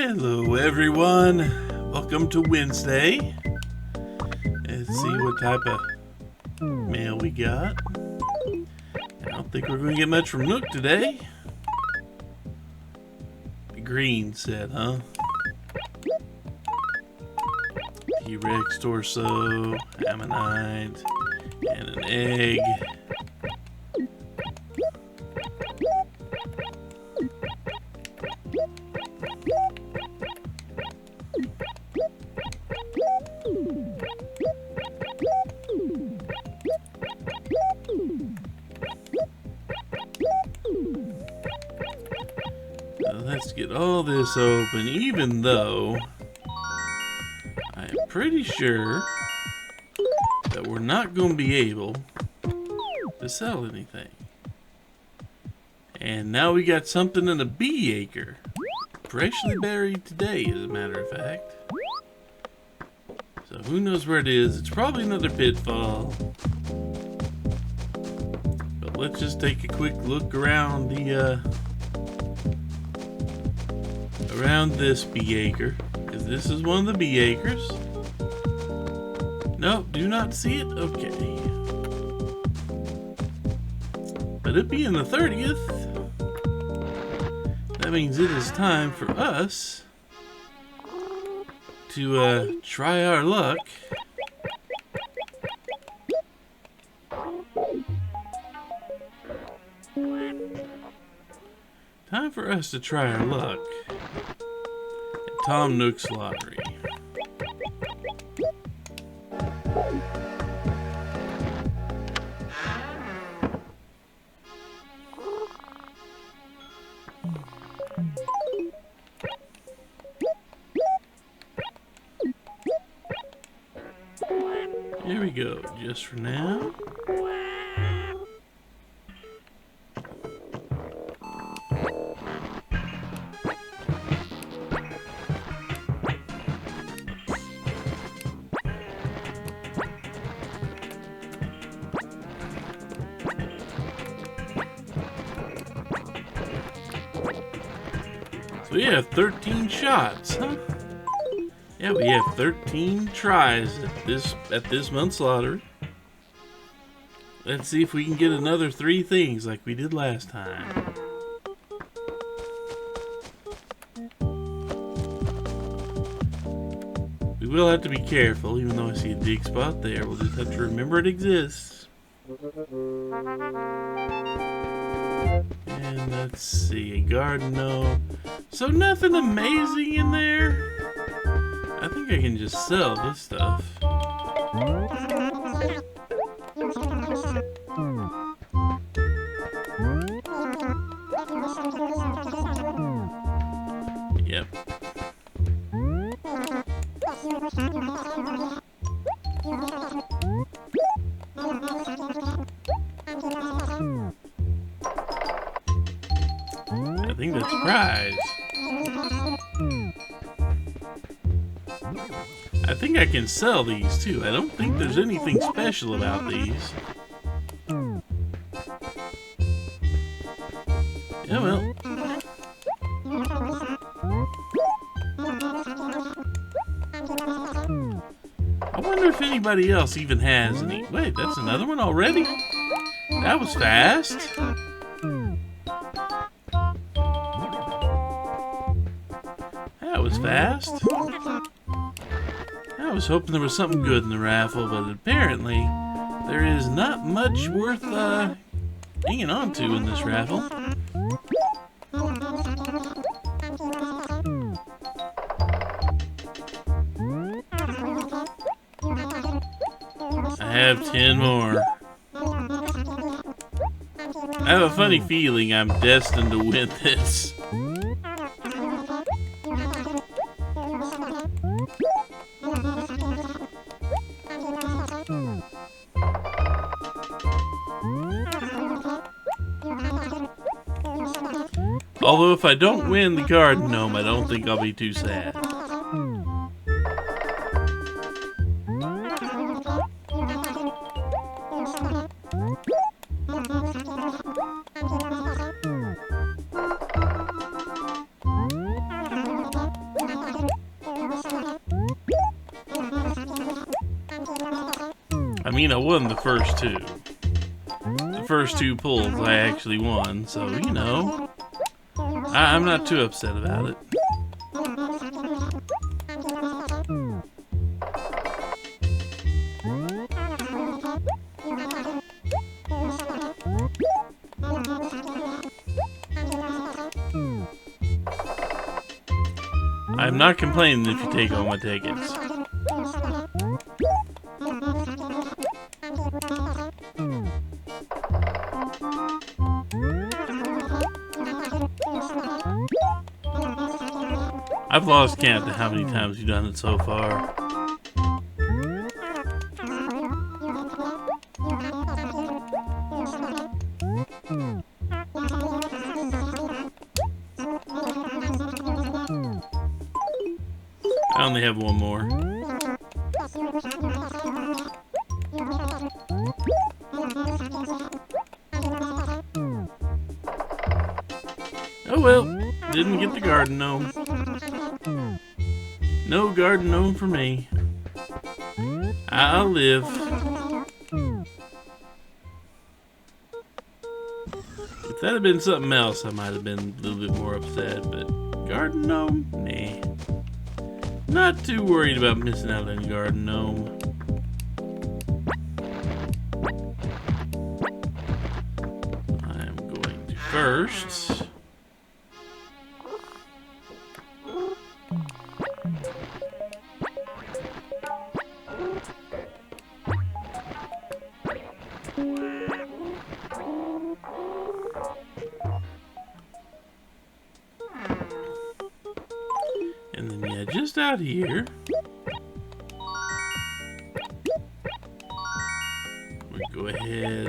Hello everyone, welcome to Wednesday. Let's see what type of mail we got. I don't think we're going to get much from Nook today. The green set, huh? T-Rex torso, ammonite, and an egg. Let's get all this open, even though I'm pretty sure that we're not going to be able to sell anything. And now we got something in a bee acre. Freshly buried today, as a matter of fact. So who knows where it is? It's probably another pitfall. But let's just take a quick look around the around this bee acre, because this is one of the bee acres. Nope, do not see it? Okay. But it being the 30th, that means it is time for us to try our luck. Time for us to try our luck at Tom Nook's Lottery. Here we go, just for now. So we have 13 shots, huh? Yeah, we have 13 tries at this month's lottery. Let's see if we can get another 3 things like we did last time. We will have to be careful, even though I see a dig spot there. We'll just have to remember it exists. And let's see, a garden, no. So nothing amazing in there. I think I can just sell this stuff. Yep. I think that's a prize. I think I can sell these too. I don't think there's anything special about these. Yeah, well. I wonder if anybody else even has any. Wait, that's another one already? That was fast. That was fast. I was hoping there was something good in the raffle, but apparently there is not much worth hanging on to in this raffle. I have 10 more. I have a funny feeling I'm destined to win this. Although if I don't win the garden gnome, I don't think I'll be too sad. mean, I won the first two. The first two pulls I actually won, so, you know, I'm not too upset about it. I'm not complaining if you take all my tickets. I've lost count to how many times you've done it so far. I only have one more. Oh well, didn't get the garden gnome. No garden gnome for me. I'll live. If that had been something else, I might have been a little bit more upset, but garden gnome? Nah. Not too worried about missing out on garden gnome. I'm going to first and then yeah, just out here we go ahead.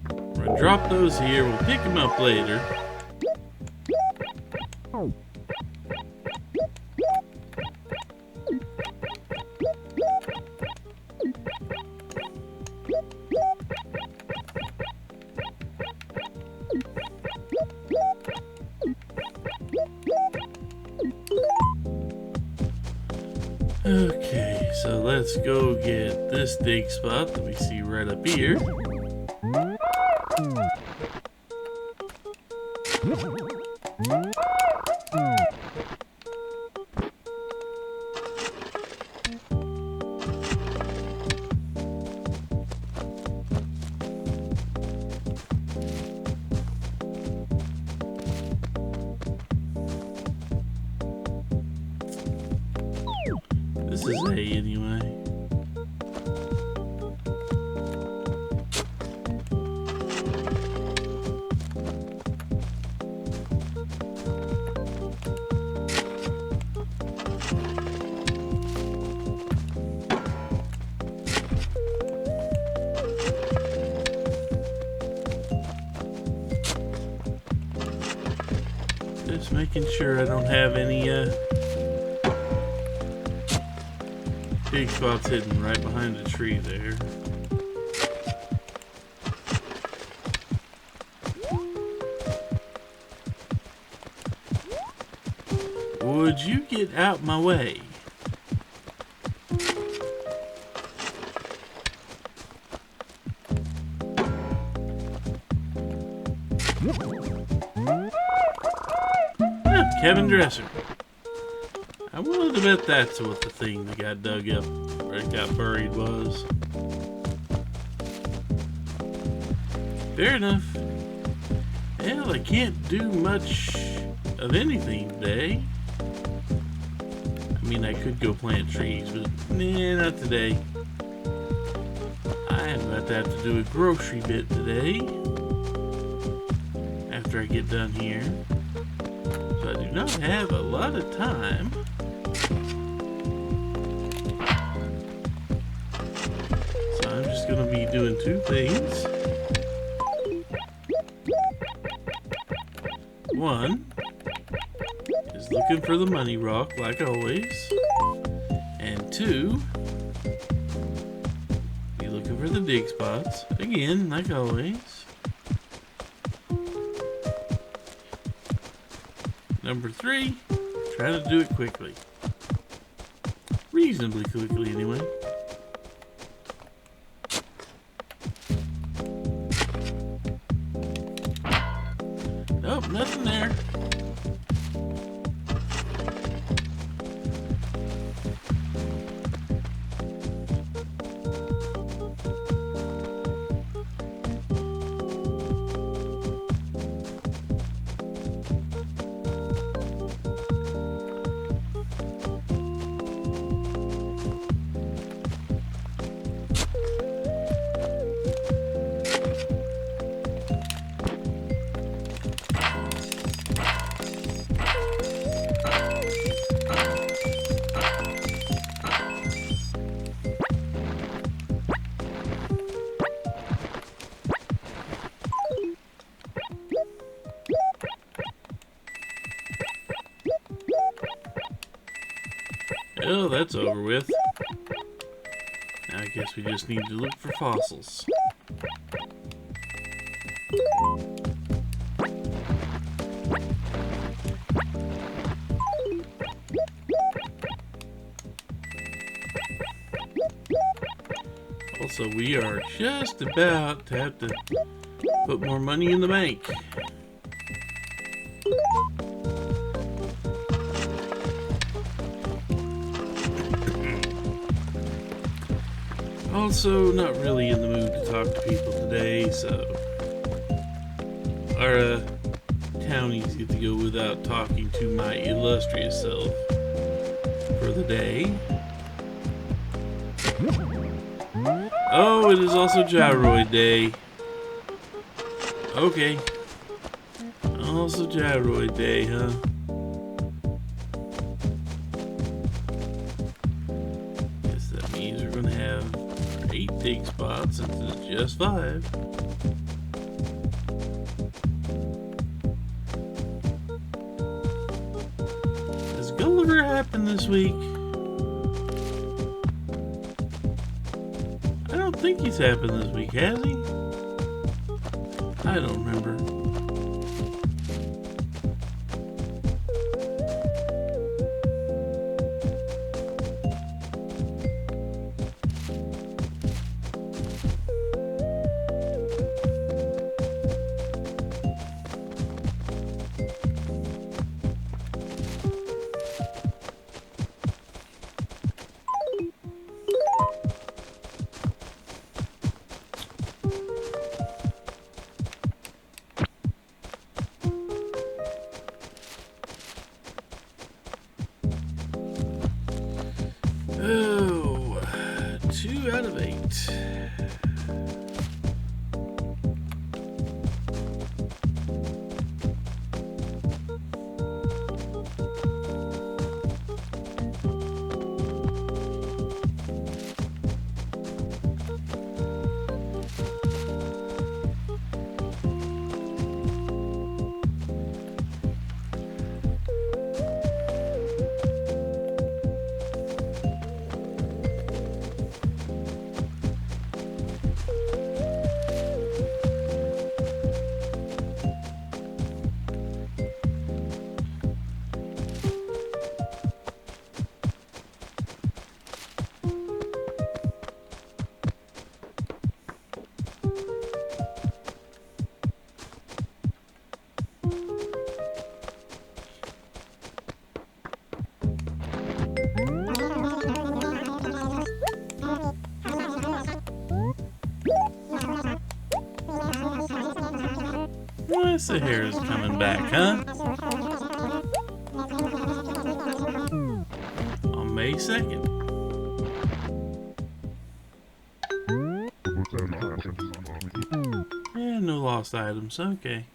We're gonna drop those here. We'll pick them up later. Okay, so let's go get this dig spot that we see right up here. This is A anyway. Just making sure I don't have any dig spots hidden right behind the tree there. Would you get out my way? Ah, Kevin Dresser. I wanted to bet that's what the thing that got dug up, or it got buried was. Fair enough. Hell, I can't do much of anything today. I mean, I could go plant trees, but nah, not today. I am about to have to do a grocery bit today. After I get done here. So I do not have a lot of time. So I'm just going to be doing two things. One is looking for the money rock, like always. And two, be looking for the dig spots, again, like always. Number three, try to do it quickly. Reasonably quickly, anyway. Oh, nothing there. Oh, that's over with. Now I guess we just need to look for fossils. Also, we are just about to have to put more money in the bank. Also, not really in the mood to talk to people today, so our townies get to go without talking to my illustrious self for the day. Oh, it is also Gyroid Day. Okay. Also Gyroid Day, huh? Guess that means we're gonna have 8 dig spots instead of just 5. Has Gulliver happened this week? I don't think he's happened this week, has he? I don't remember. Oh, 2 out of 8. What's the hair's coming back, huh? On May 2nd. Yeah, no lost items. Okay.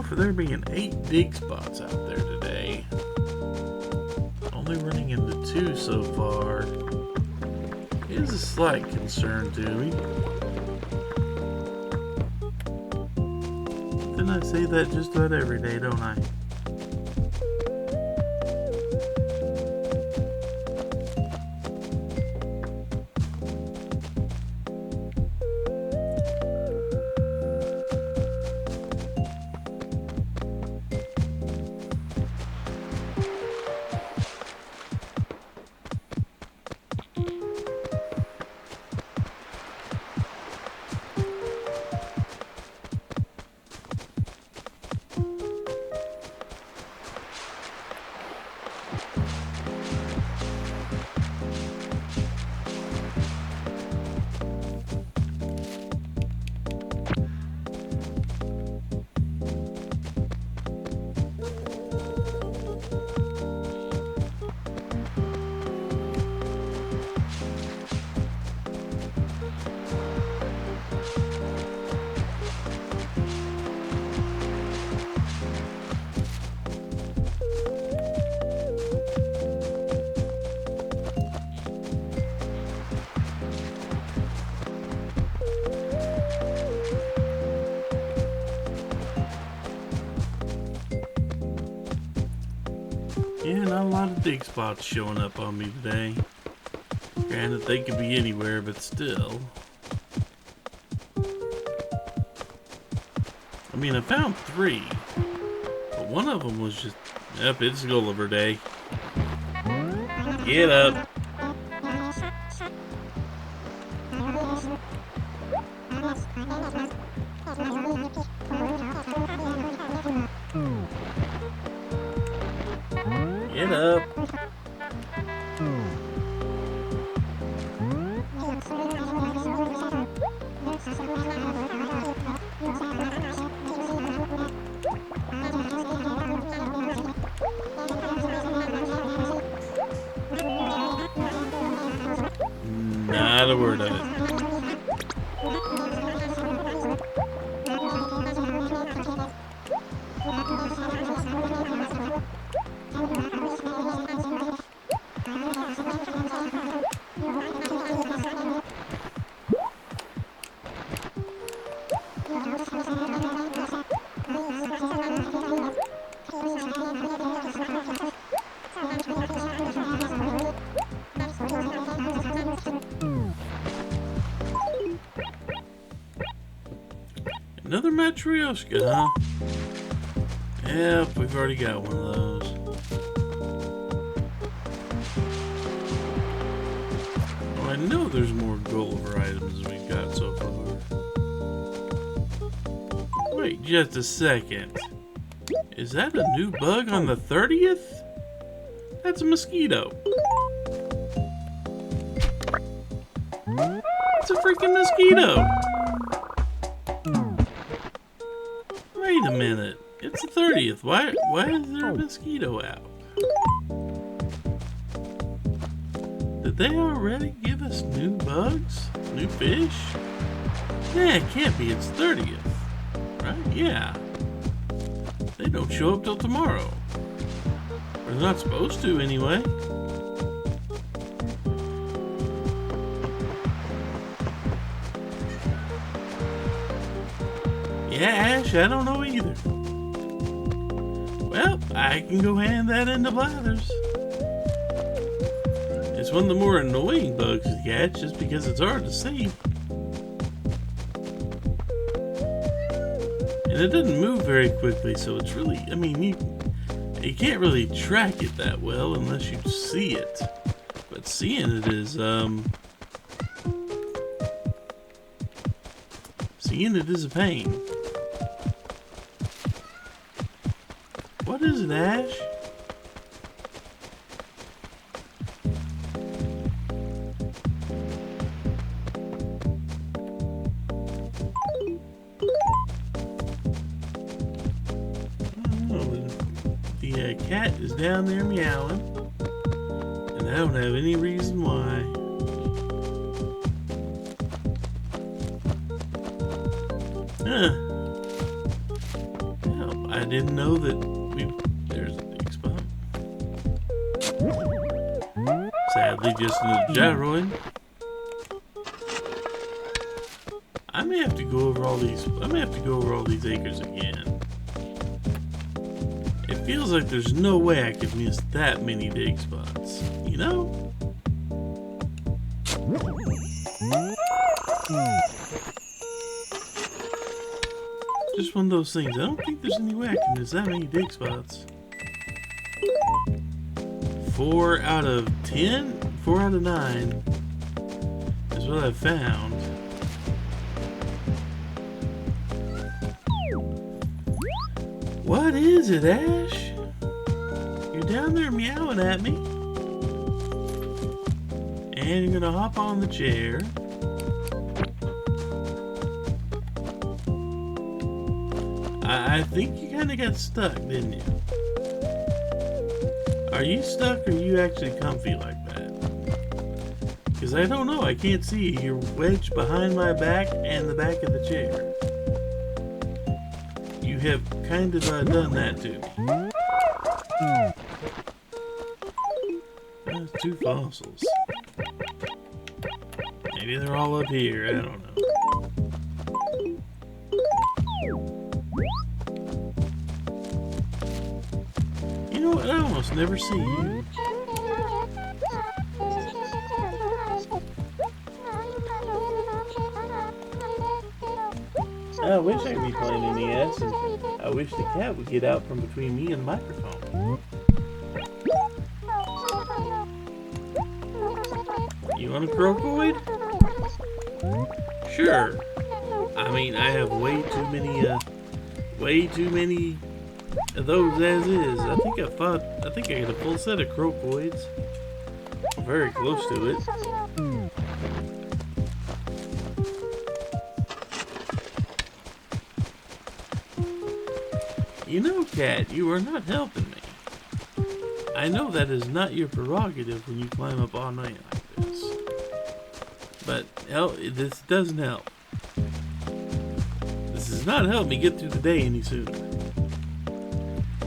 For there being 8 dig spots out there today, only running into 2 so far is a slight concern to me. Then I say that just about every day, don't I? dig spots showing up on me today. Granted, they could be anywhere, but still. I mean, I found 3, but one of them was just, yep, it's Gulliver Day. Get up. Get up. Not a word of it. Another Matryoshka, huh? Yep, we've already got one of those. Well, I know there's more Gulliver items than we've got so far. Wait just a second. Is that a new bug on the 30th? That's a mosquito. It's a freaking mosquito. Wait a minute. It's the 30th. Why is there a mosquito out? Did they already give us new bugs? New fish? Yeah, it can't be. It's 30th. Right? Yeah. They don't show up till tomorrow. Or they're not supposed to anyway. Yeah, Ash, I don't know either. Well, I can go hand that into Blathers. It's one of the more annoying bugs to catch just because it's hard to see. And it doesn't move very quickly, so it's really, I mean, you can't really track it that well unless you see it. But seeing it is, seeing it is a pain. What is it, Ash? The cat is down there meowing, and I don't have any reason why. Huh. Well, I didn't know that there's a big spot. Sadly, just another gyroid. I may have to go over all these. I may have to go over all these acres again. It feels like there's no way I could miss that many dig spots, you know? Just one of those things. I don't think there's any way I can miss that many dig spots. 4 out of 10? 4 out of 9 is what I've found. What is it, Ash? You're down there meowing at me. And you're gonna hop on the chair. I think you kind of got stuck, didn't you? Are you stuck or are you actually comfy like that? Because I don't know, I can't see you. You're wedged behind my back and the back of the chair. You have kind of done that to me. There's 2 fossils. Maybe they're all up here, I don't know. You know what, I almost never see you. I wish I could be playing NES, and I wish the cat would get out from between me and the microphone. You want a crocoid? Sure. I mean, I have way too many of those as is. I think I got a full set of crocoids. Very close to it. You know, cat, you are not helping me. I know that is not your prerogative when you climb up all night like this. But this doesn't help. This does not help me get through the day any sooner.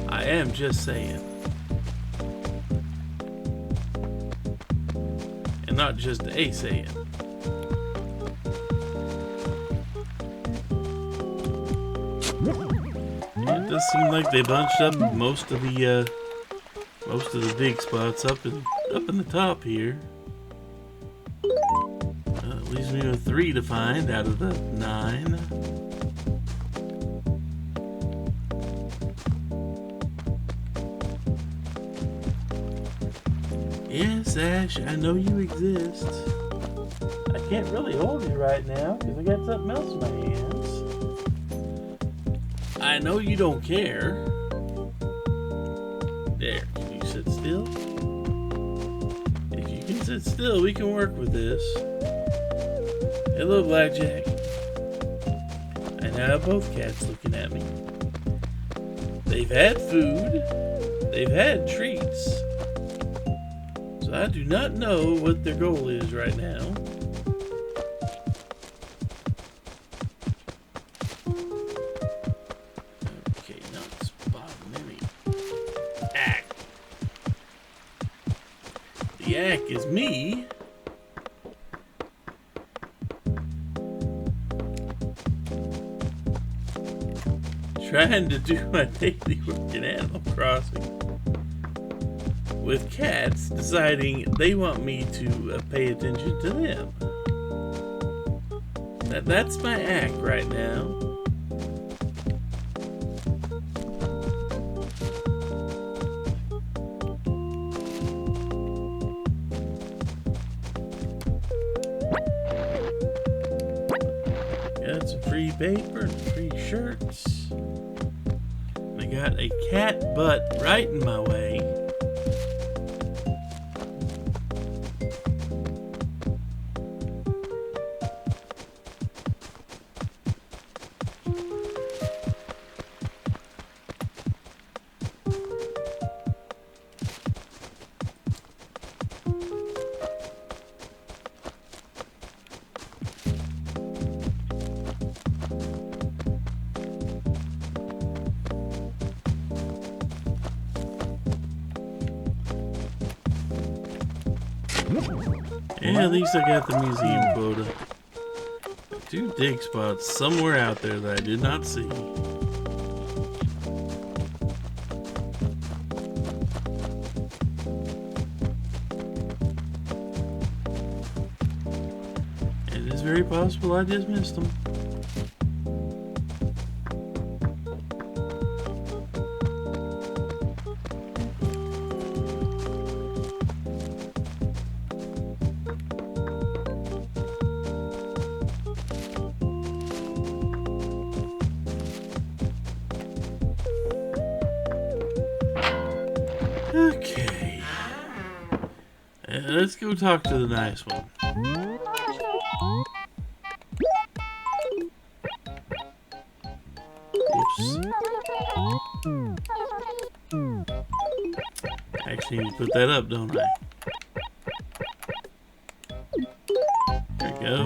I am just saying. And not just a saying. It does seem like they bunched up most of the dig spots up in the top here. It leaves me with 3 to find out of the 9. Yes, Ash, I know you exist. I can't really hold you right now because I got something else in my hands. I know you don't care. There, can you sit still? If you can sit still, we can work with this. Hello, Blackjack. I now have both cats looking at me. They've had food. They've had treats. So I do not know what their goal is right now. Okay, not spotting any act. The act is me. Trying to do my daily work in Animal Crossing. With cats deciding they want me to pay attention to them. That's my act right now. Got some free paper and free shirts. I got a cat butt right in my way. Yeah, at least I got the museum quota. 2 dig spots somewhere out there that I did not see. It is very possible I just missed them. Okay. Let's go talk to the nice one. Whoops. Actually need to put that up, don't I? There we go.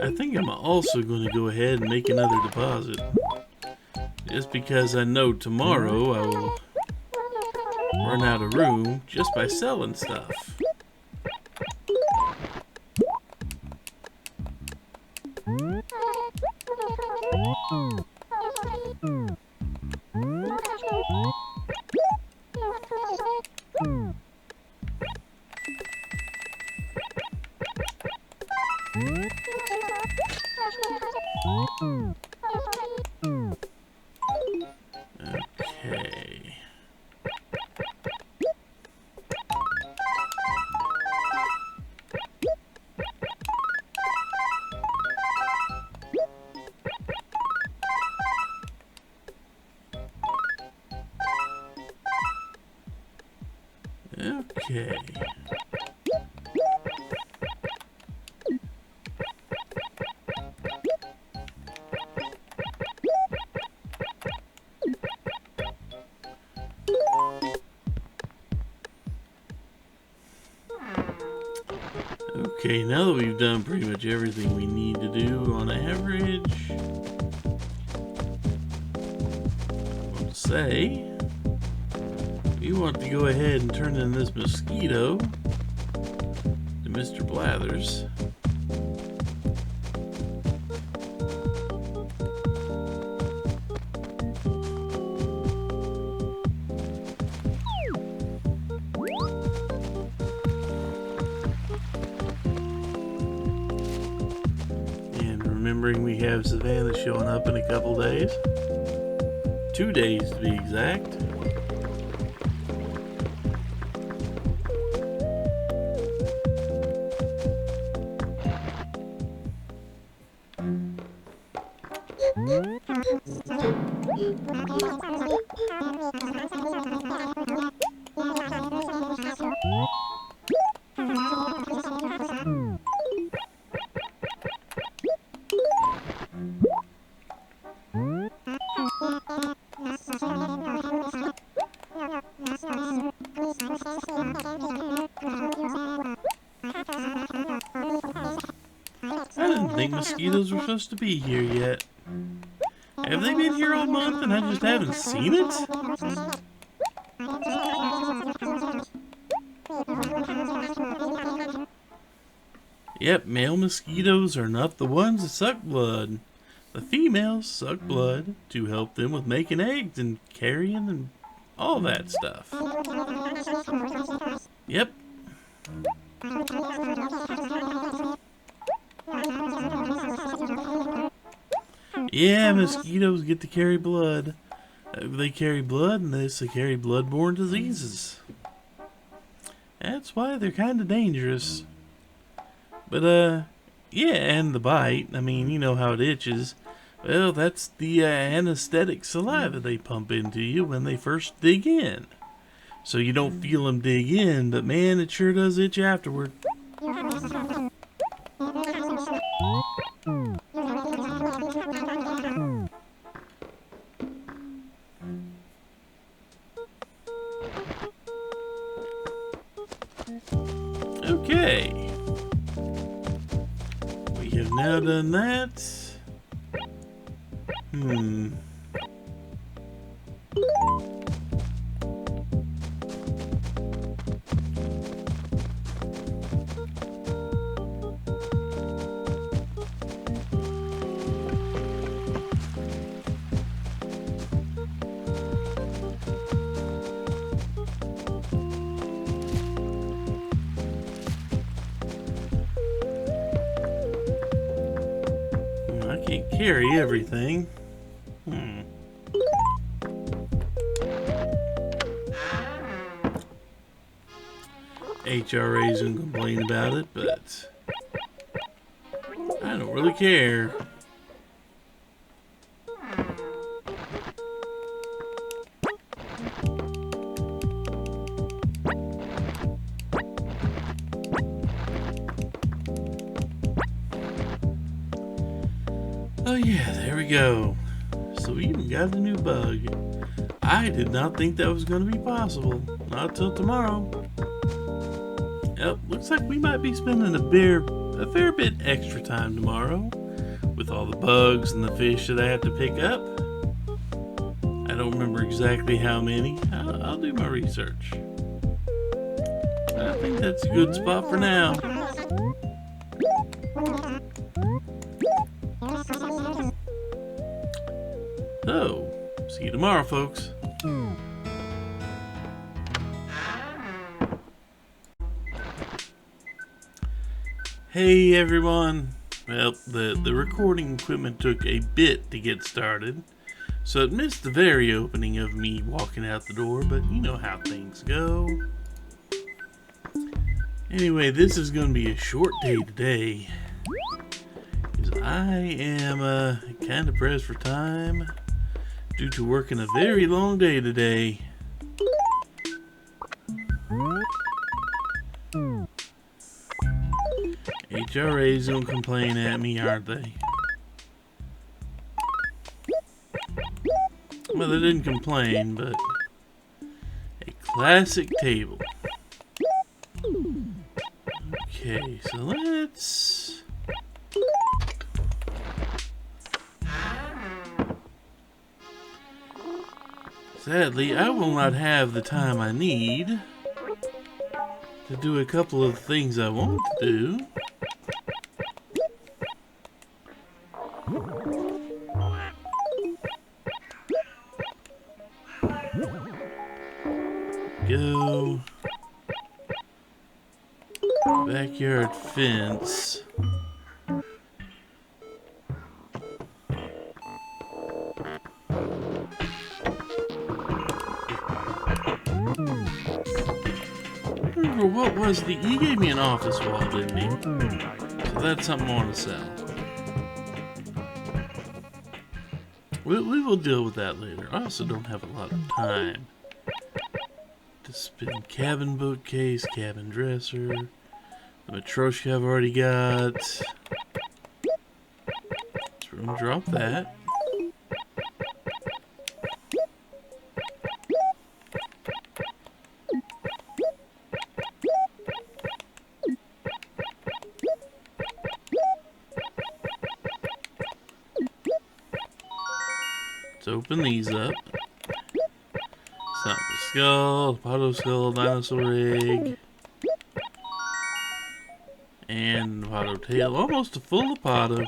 I think I'm also going to go ahead and make another deposit. Just because I know tomorrow I will run out of room just by selling stuff. Okay. Okay, now that we've done pretty much everything we need to do on average, I want to say we want to go ahead and turn in this mosquito to Mr. Blathers. Remembering we have Savannah showing up in a couple days. 2 days to be exact. I didn't think mosquitoes were supposed to be here yet. Have they been here all month and I just haven't seen it? Yep, male mosquitoes are not the ones that suck blood. The females suck blood to help them with making eggs and carrying and all that stuff. Yep. Yeah, mosquitoes get to carry blood. They carry blood and they carry bloodborne diseases. That's why they're kind of dangerous. But, yeah, and the bite. I mean, you know how it itches. Well, that's the anesthetic saliva they pump into you when they first dig in. So you don't feel them dig in, but man, it sure does itch afterward. Okay. We have now done that. I can't carry everything. HRA's gonna complain about it, but I don't really care. Oh yeah, there we go. So we even got a new bug. I did not think that was going to be possible. Not till tomorrow. Yep, looks like we might be spending a fair bit extra time tomorrow with all the bugs and the fish that I have to pick up. I don't remember exactly how many. I'll do my research. I think that's a good spot for now. So, see you tomorrow, folks. Hey everyone. Well, the recording equipment took a bit to get started, so it missed the very opening of me walking out the door, but you know how things go. Anyway, this is going to be a short day today, because I am kind of pressed for time due to working a very long day today. HRA's gonna complain at me, aren't they? Well, they didn't complain, but a classic table. Okay, so let's... Sadly, I will not have the time I need to do a couple of things I want to do. Go. Backyard fence. What was the... He gave me an office wall, didn't he? So that's something I want to sell. We will deal with that later. I also don't have a lot of time to spend. Cabin bookcase, cabin dresser. The Matryoshka I've already got. Let's room drop that. Let's open these up. Snap the skull, Pado skull, dinosaur egg, and Pado tail. Almost a full Pado.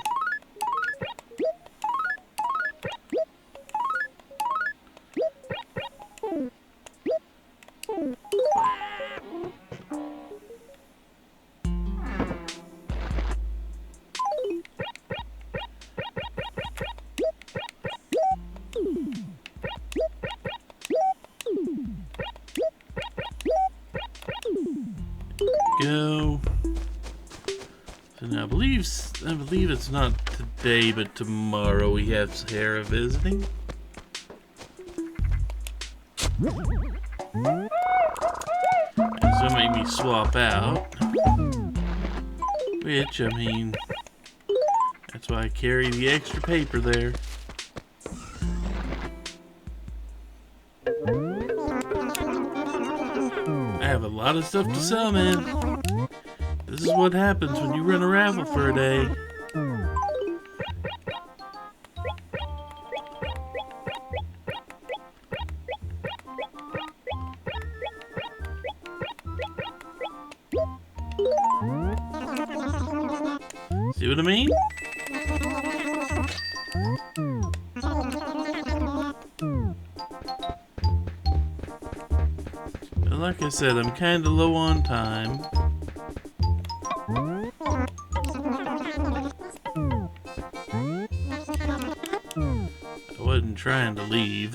Go. So now I believe it's not today, but tomorrow we have Sarah visiting. That's gonna make me swap out. Which, I mean, that's why I carry the extra paper there. I have a lot of stuff to sell, man. This is what happens when you run a raffle for a day. See what I mean? But like I said, I'm kind of low on time. I wasn't trying to leave.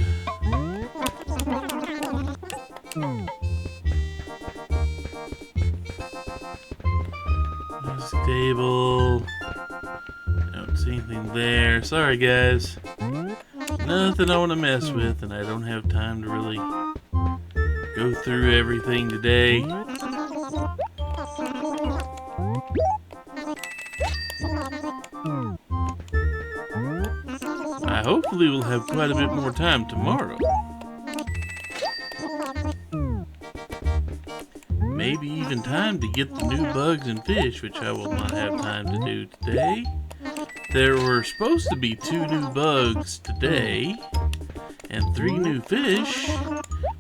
This table. I don't see anything there. Sorry, guys. Nothing I want to mess with, and I don't have time to really go through everything today. I hopefully will have quite a bit more time tomorrow. Maybe even time to get the new bugs and fish, which I will not have time to do today. There were supposed to be 2 new bugs today and 3 new fish,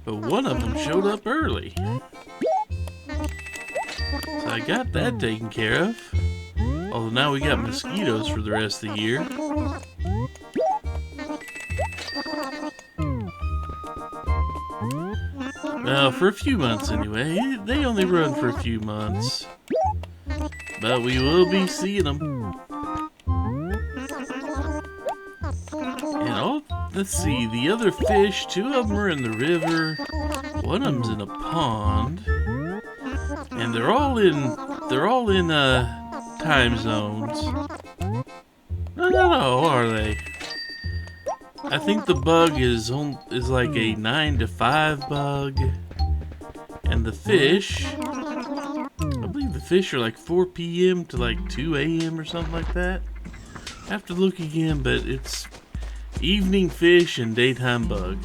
but one of them showed up early. So I got that taken care of. Although now we got mosquitoes for the rest of the year. Well, for a few months anyway. They only run for a few months. But we will be seeing them. And let's see, the other fish, 2 of them are in the river. One of them's in a pond. And they're all in time zones. No, are they? I think the bug is like a 9 to 5 bug, and the fish, I believe the the fish are like 4 p.m. to like 2 a.m. or something like that. I have to look again, but it's evening fish and daytime bug.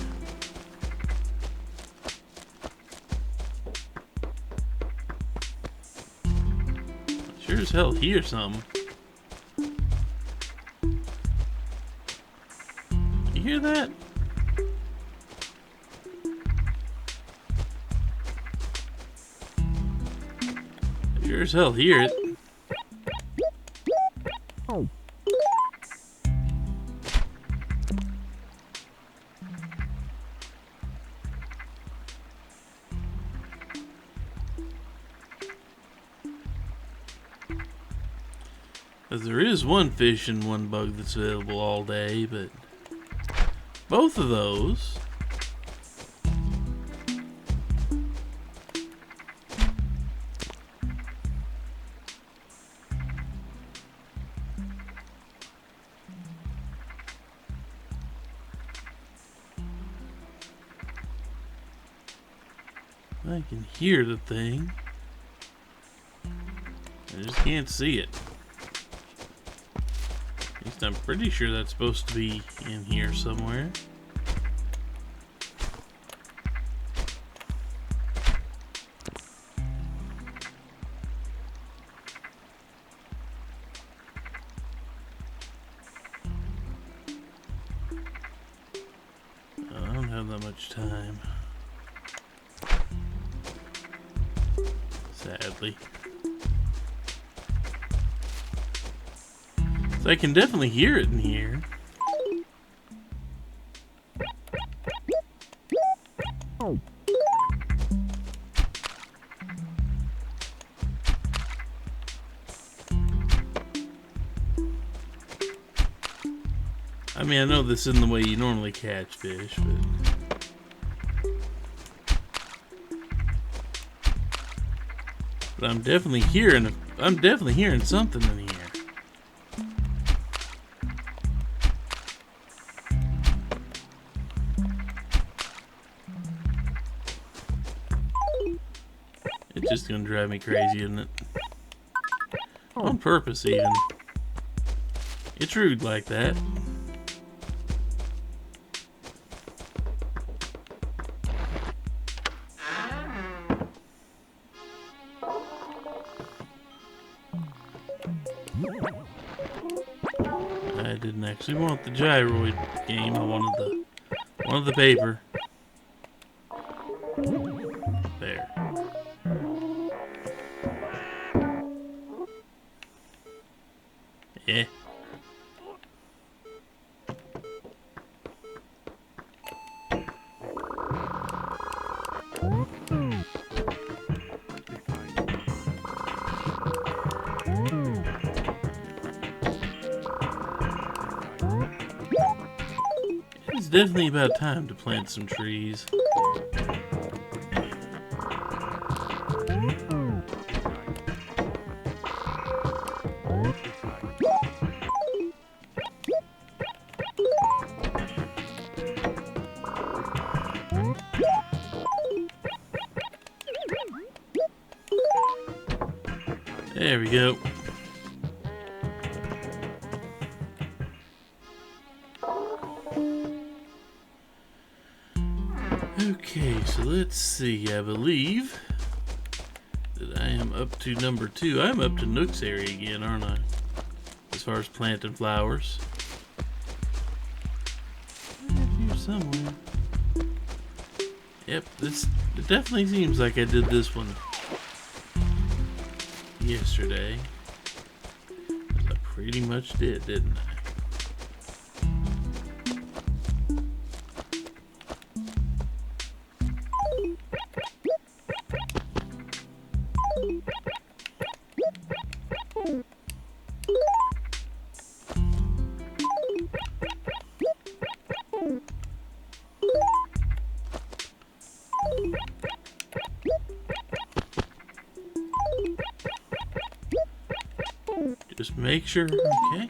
Sure as hell hear something. You hear that? Sure as hell hear it. There is one fish and one bug that's available all day, but both of those I can hear the thing. I just can't see it. At least I'm pretty sure that's supposed to be in here somewhere. I don't have that much time. Sadly. So I can definitely hear it in here. I mean, I know this isn't the way you normally catch fish, but I'm definitely hearing something in here. It's just gonna drive me crazy, isn't it? On purpose, even. It's rude like that. I didn't actually want the gyroid game. I wanted the paper. There. Yeah. It's definitely about time to plant some trees. There we go. Okay, so let's see. I believe that I am up to number 2. I'm up to Nook's area again, aren't I? As far as planting flowers. Right here somewhere. Yep, it definitely seems like I did this one yesterday. I pretty much did, didn't I? Just make sure, okay?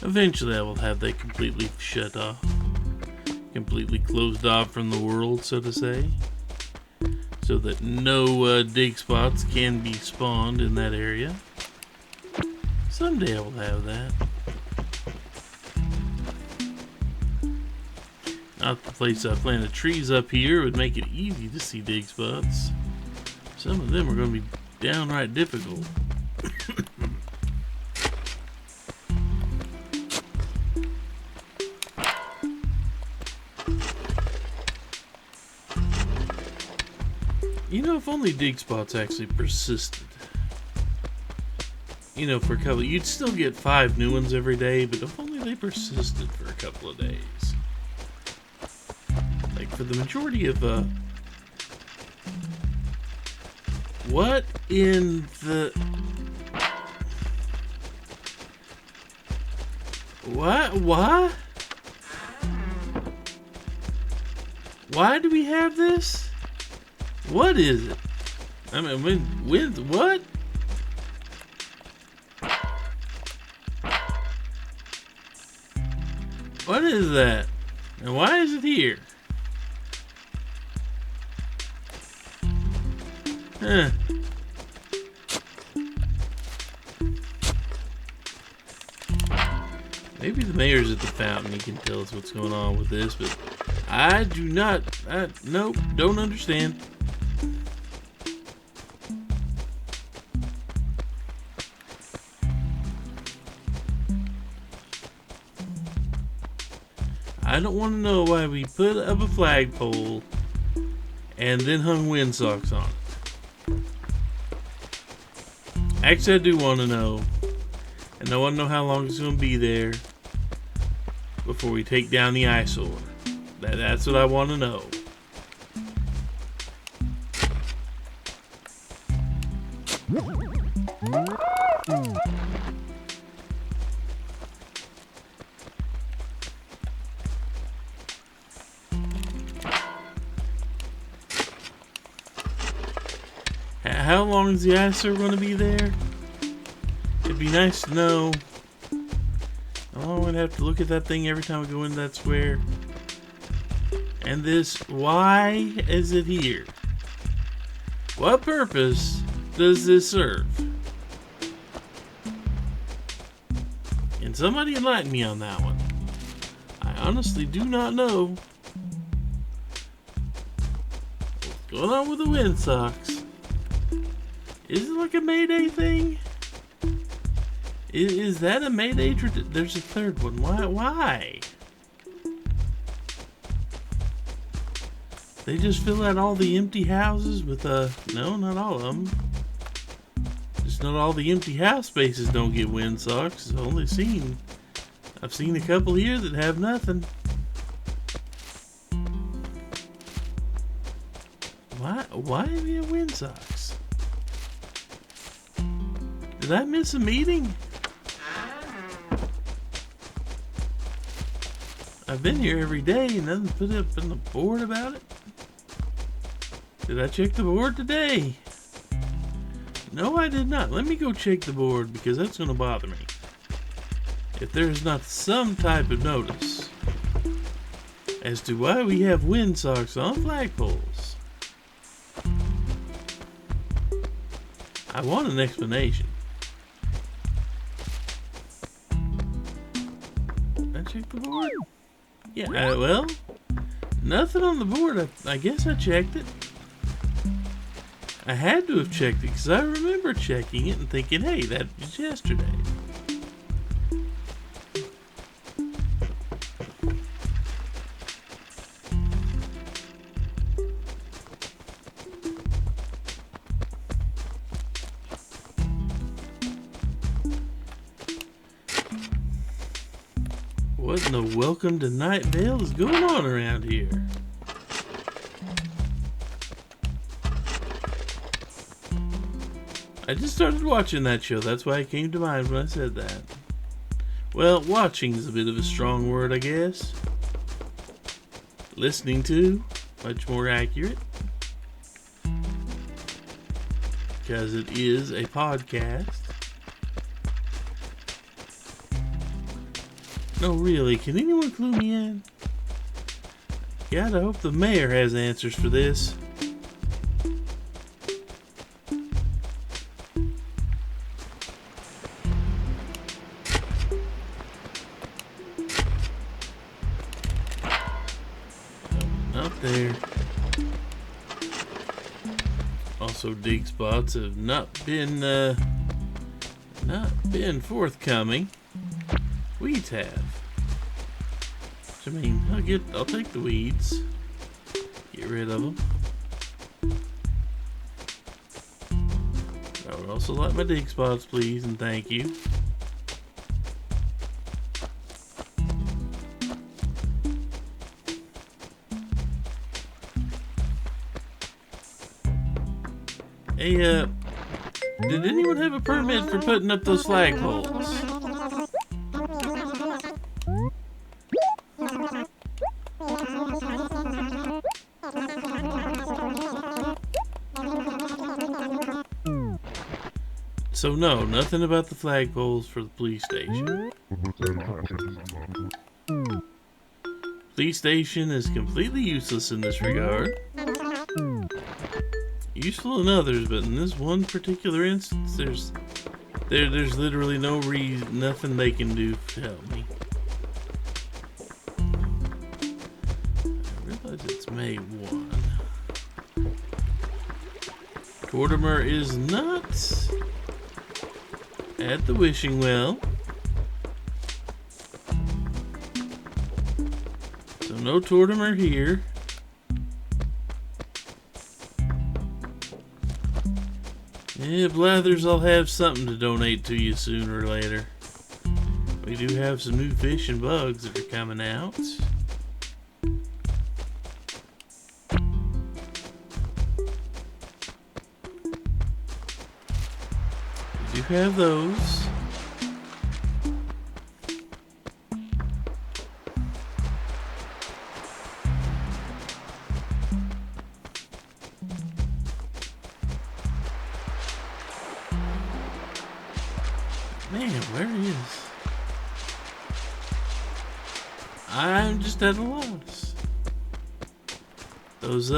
Eventually I will have that completely shut off. Completely closed off from the world, so to say. So that no dig spots can be spawned in that area. Someday I will have that. Not the place I planted trees up here would make it easy to see dig spots. Some of them are going to be downright difficult. You know, if only dig spots actually persisted. You know, for a couple, you'd still get 5 new ones every day, but if only they persisted for a couple of days. Like for the majority of, what in the... What? Why do we have this? What is it? I mean, with what? What is that? And why is it here? Huh. Maybe the mayor's at the fountain. He can tell us what's going on with this, but I do not. Nope, don't understand. I don't want to know why we put up a flagpole and then hung windsocks on it. Actually, I do want to know. And I want to know how long it's going to be there before we take down the eyesore. That's what I want to know. How long is the eyesore going to be there? It'd be nice to know. Oh, I'm going to have to look at that thing every time we go into that square. And this, why is it here? What purpose does this serve? Can somebody enlighten me on that one? I honestly do not know. What's going on with the windsocks? Is it like a Mayday thing? Is that a Mayday tradition? There's a third one. Why? They just fill out all the empty houses with, no, not all of them. Just not all the empty house spaces don't get windsocks. I've seen a couple here that have nothing. Why do we have windsocks? Did I miss a meeting? I've been here every day and nothing put up on the board about it. Did I check the board today? No, I did not. Let me go check the board because that's going to bother me. If there's not some type of notice as to why we have windsocks on flagpoles, I want an explanation. I checked the board? Yeah, well, nothing on the board. I guess I checked it. I had to have checked it because I remember checking it and thinking, hey, that was yesterday. What in the welcome to Night Vale is going on around here? I just started watching that show. That's why it came to mind when I said that. Well, watching is a bit of a strong word, I guess. Listening to, much more accurate. Because it is a podcast. No, really, can anyone clue me in? Gotta hope the mayor has answers for this. Not there. Also, dig spots have not been forthcoming. Weeds have. I mean, I'll take the weeds. Get rid of them. I would also like my dig spots, please, and thank you. Hey, did anyone have a permit for putting up those flagpoles? So no, nothing about the flagpoles for the police station. Police station is completely useless in this regard. Useful in others, but in this one particular instance, there's literally nothing they can do to help me. I realize it's May 1. Tortimer is not at the wishing well. So no Tortimer here. Yeah, Blathers, I'll have something to donate to you sooner or later. We do have some new fish and bugs that are coming out. We do have those. Man, where is... I'm just at a loss. Those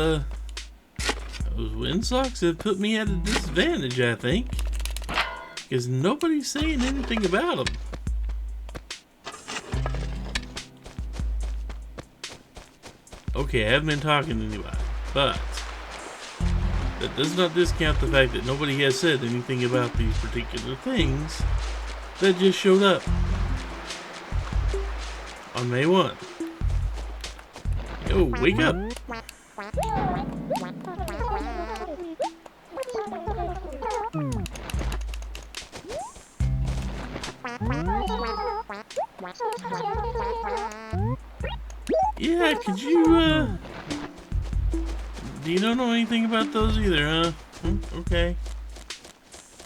windsocks have put me at a disadvantage, I think. Because nobody's saying anything about them. Okay, I haven't been talking to anybody, but that does not discount the fact that nobody has said anything about these particular things that just showed up on May 1. Yo, wake up. Yeah, could you, do you don't know anything about those either, huh? Okay.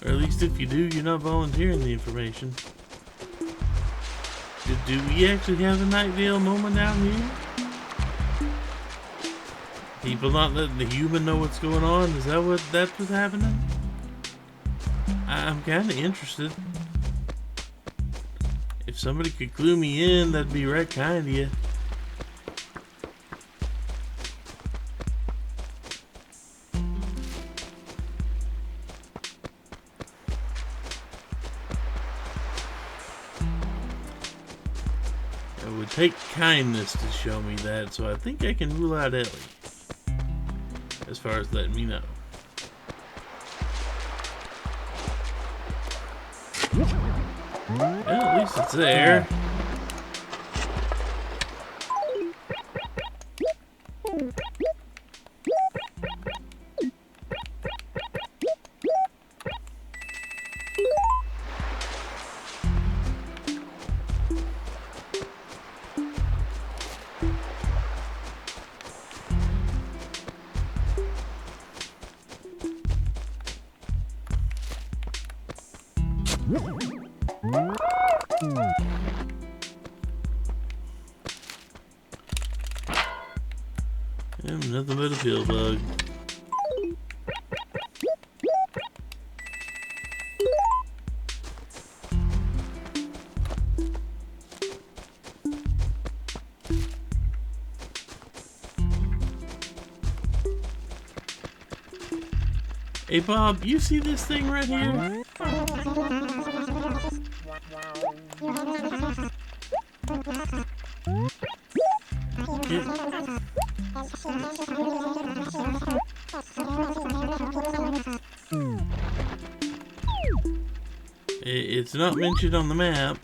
Or at least if you do, you're not volunteering the information. Do we actually have a Nightdale moment out here? People not letting the human know what's going on? Is that what's happening? I'm kind of interested. If somebody could clue me in, that'd be right kind of you. It would take kindness to show me that, so I think I can rule out Ellie. As far as letting me know. Well, at least it's there. Nothing but a pill bug. Hey Bob, you see this thing right here? It's not mentioned on the map.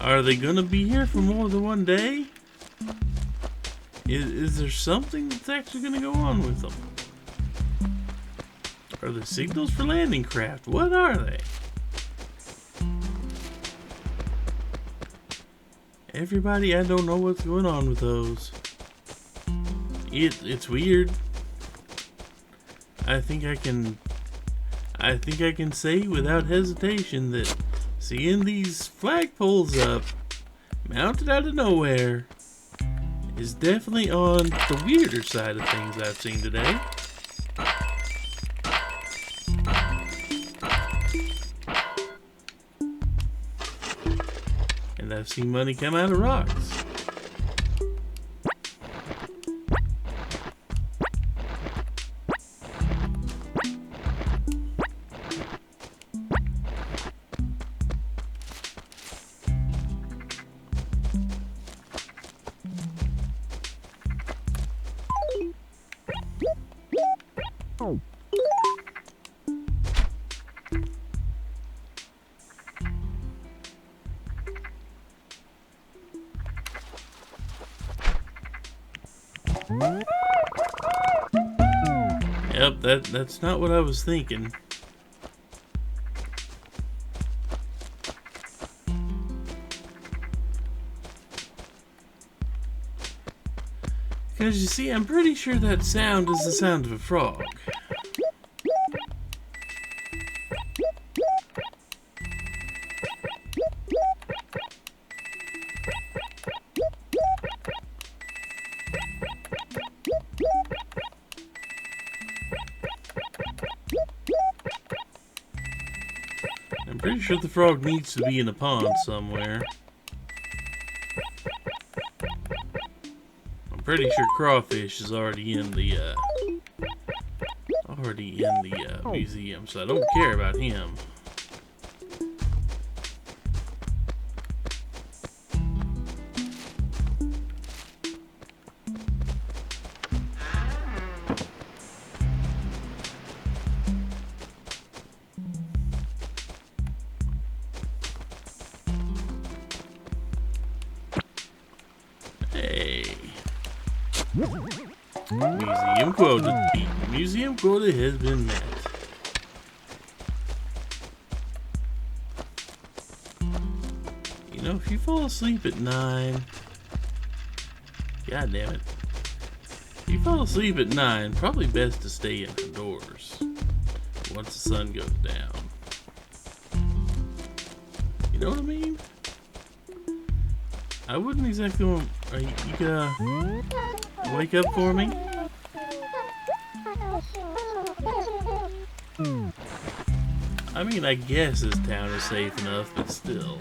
Are they gonna be here for more than one day? Is there something that's actually gonna go on with them? Are the signals for landing craft? What are they? Everybody, I don't know what's going on with those. It's weird. I think I can say without hesitation that seeing these flagpoles up, mounted out of nowhere, is definitely on the weirder side of things I've seen today. And I've seen money come out of rocks. Yep, that's not what I was thinking. Because you see, I'm pretty sure that sound is the sound of a frog. I'm pretty sure the frog needs to be in a pond somewhere. I'm pretty sure Crawfish is already in the museum, so I don't care about him. Hey. Museum quota. The museum quota has been met. You know, if you fall asleep at 9... God damn it. If you fall asleep at 9, probably best to stay indoors once the sun goes down. You know what I mean? I wouldn't exactly want... Are you gonna wake up for me? I mean, I guess this town is safe enough, but still.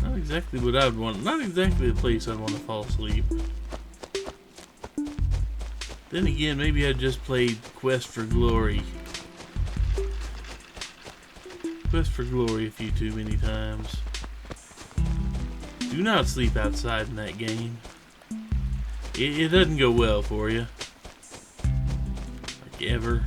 Not exactly what I'd want. Not exactly the place I'd want to fall asleep. Then again, maybe I just played Quest for Glory. Quest for Glory a few too many times. Do not sleep outside in that game. It doesn't go well for you. Like ever.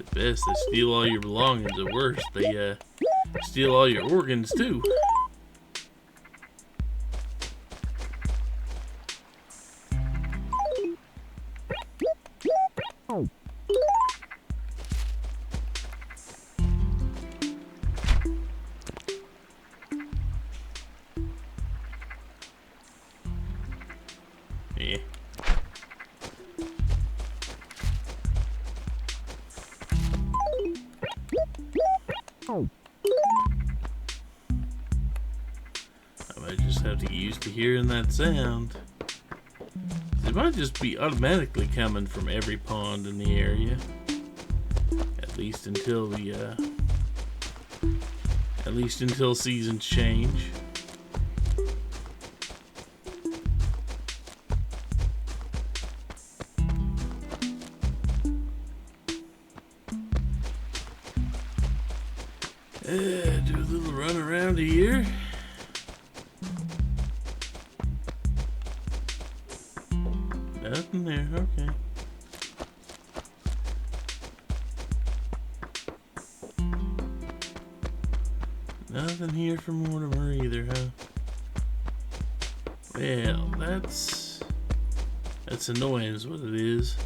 At best, they steal all your belongings. At worst, they steal all your organs too. Yeah. I might just have used to hearing that sound. It might just be automatically coming from every pond in the area. At least until seasons change. Do a little run around here. Nothing there, okay. Nothing here for Mortimer either, huh? Well, that's annoying is what it is.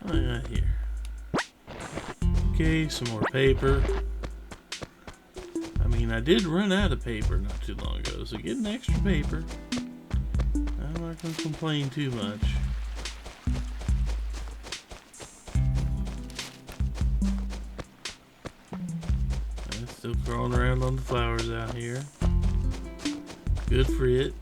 What do I got here? Okay, some more paper. I mean, I did run out of paper not too long ago, so getting extra paper, I'm not going to complain too much. I'm still crawling around on the flowers out here. Good for it.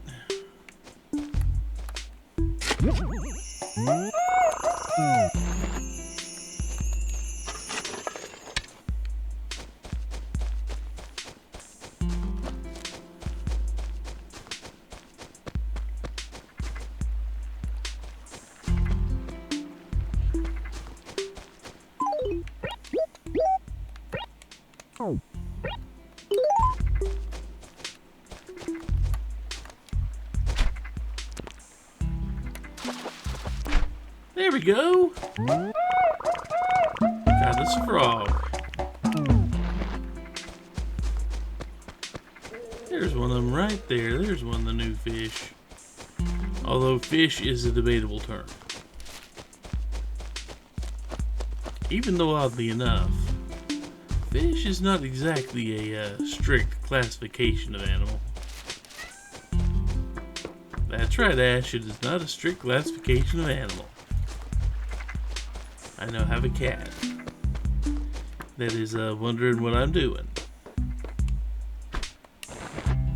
There we go. Got us a frog. There's one of them right there. There's one of the new fish. Although fish is a debatable term. Even though oddly enough, fish is not exactly a strict classification of animal. That's right, Ash. It is not a strict classification of animal. I now have a cat that is wondering what I'm doing.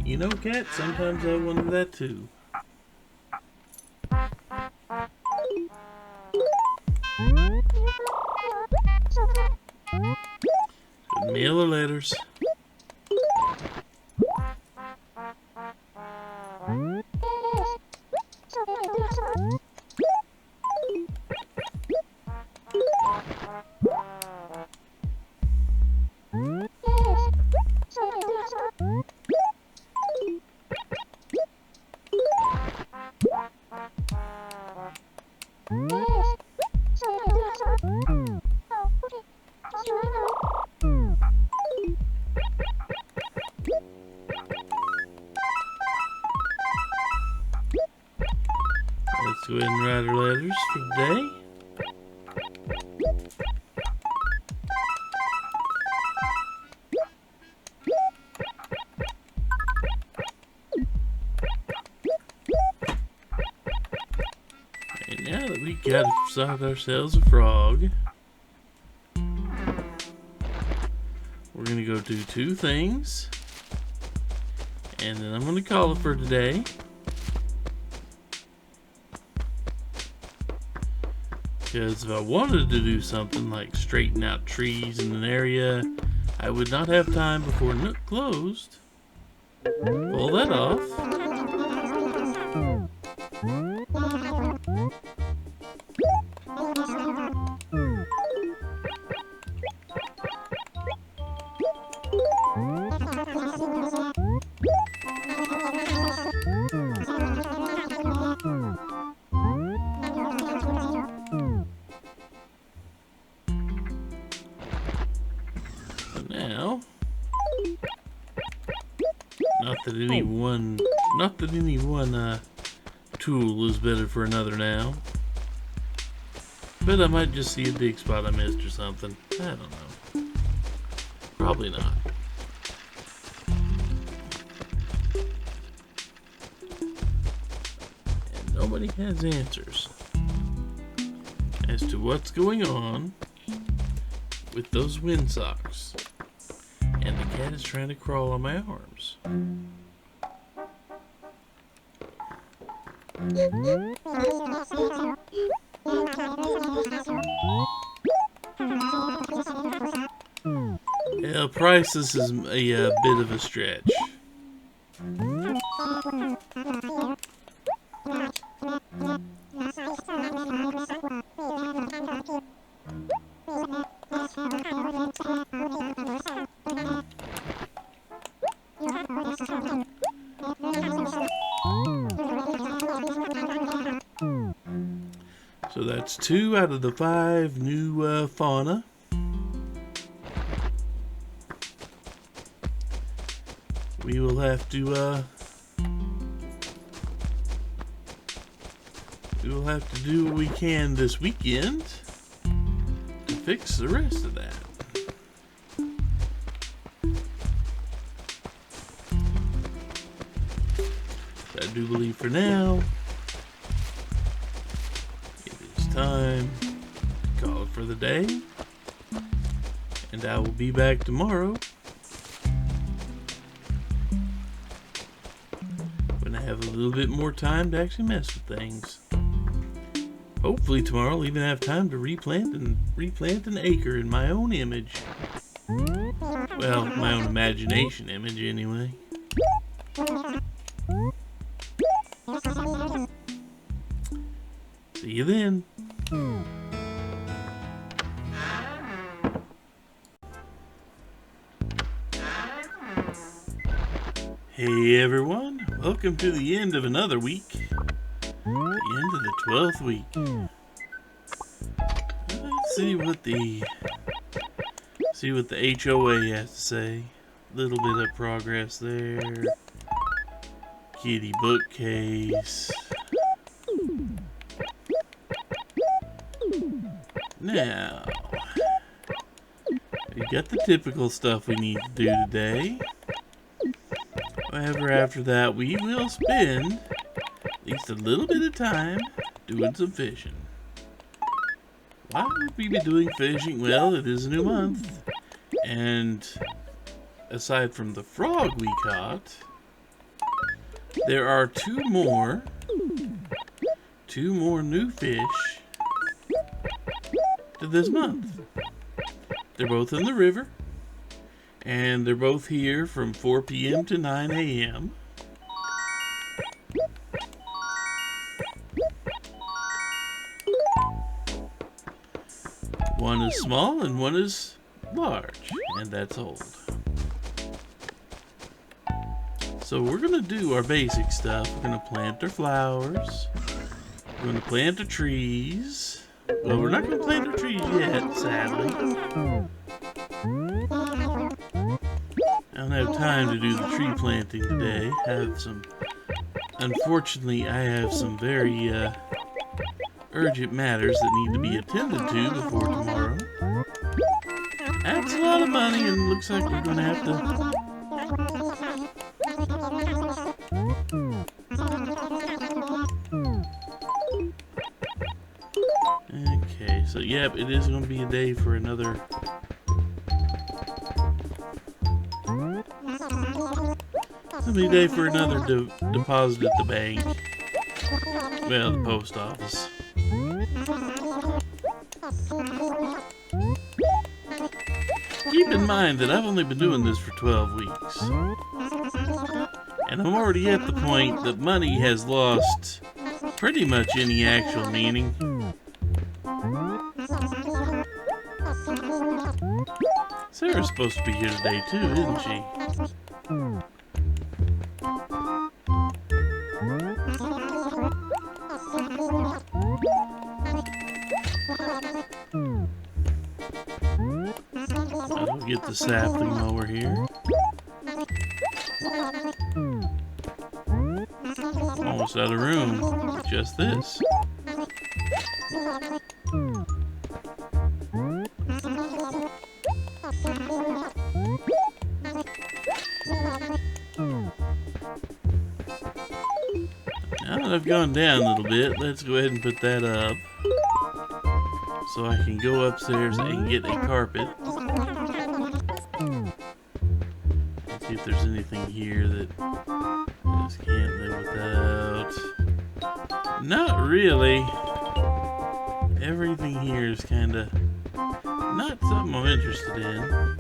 You know, cat, sometimes I wonder that too. Mail or letters? Let's go ahead and write our letters for today. And now that we got ourselves a frog, we're gonna go do two things, and then I'm gonna call it for today. Because if I wanted to do something like straighten out trees in an area, I would not have time before Nook closed. Pull that off. Now, not that any one tool is better for another now, but I might just see a dig spot I missed or something. I don't know. Probably not. And nobody has answers as to what's going on with those windsocks. And the cat is trying to crawl on my arms. Yeah, priceless is a bit of a stretch. So that's 2 out of the 5 new fauna. We will have to do what we can this weekend to fix the rest of that. But I do believe for now it is time to call it for the day, and I will be back tomorrow when I have a little bit more time to actually mess with things. Hopefully tomorrow I'll even have time to replant an acre in my own image. Well, my own imagination image anyway. See you then. Hey everyone, welcome to the end of another week. The end of the 12th week. Let's see what the HOA has to say. Little bit of progress there. Kitty bookcase. Now, we got the typical stuff we need to do today. However, after that, we will spend at least a little bit of time doing some fishing. Why would we be doing fishing? Well, it is a new month, and aside from the frog we caught, there are two more new fish to this month. They're both in the river, and they're both here from 4 p.m. to 9 a.m. One is small and one is large, and that's old. So we're going to do our basic stuff. We're going to plant our flowers. We're going to plant the trees. Well, we're not going to plant our trees yet, sadly. I don't have time to do the tree planting today. Unfortunately, I have some very urgent matters that need to be attended to before tomorrow. That's a lot of money, and looks like we're going to have to... Okay, so yep, it is going to be a day for another... It'll be a day for another deposit at the bank. Well, the post office. Keep in mind that I've only been doing this for 12 weeks. And I'm already at the point that money has lost pretty much any actual meaning. Sarah's supposed to be here today too, isn't she? I'll get the sapling mower here. Almost out of room with just this. Now that I've gone down a little bit, let's go ahead and put that up. So I can go upstairs and get a carpet. Let's see if there's anything here that I just can't live without. Not really. Everything here is kind of not something I'm interested in.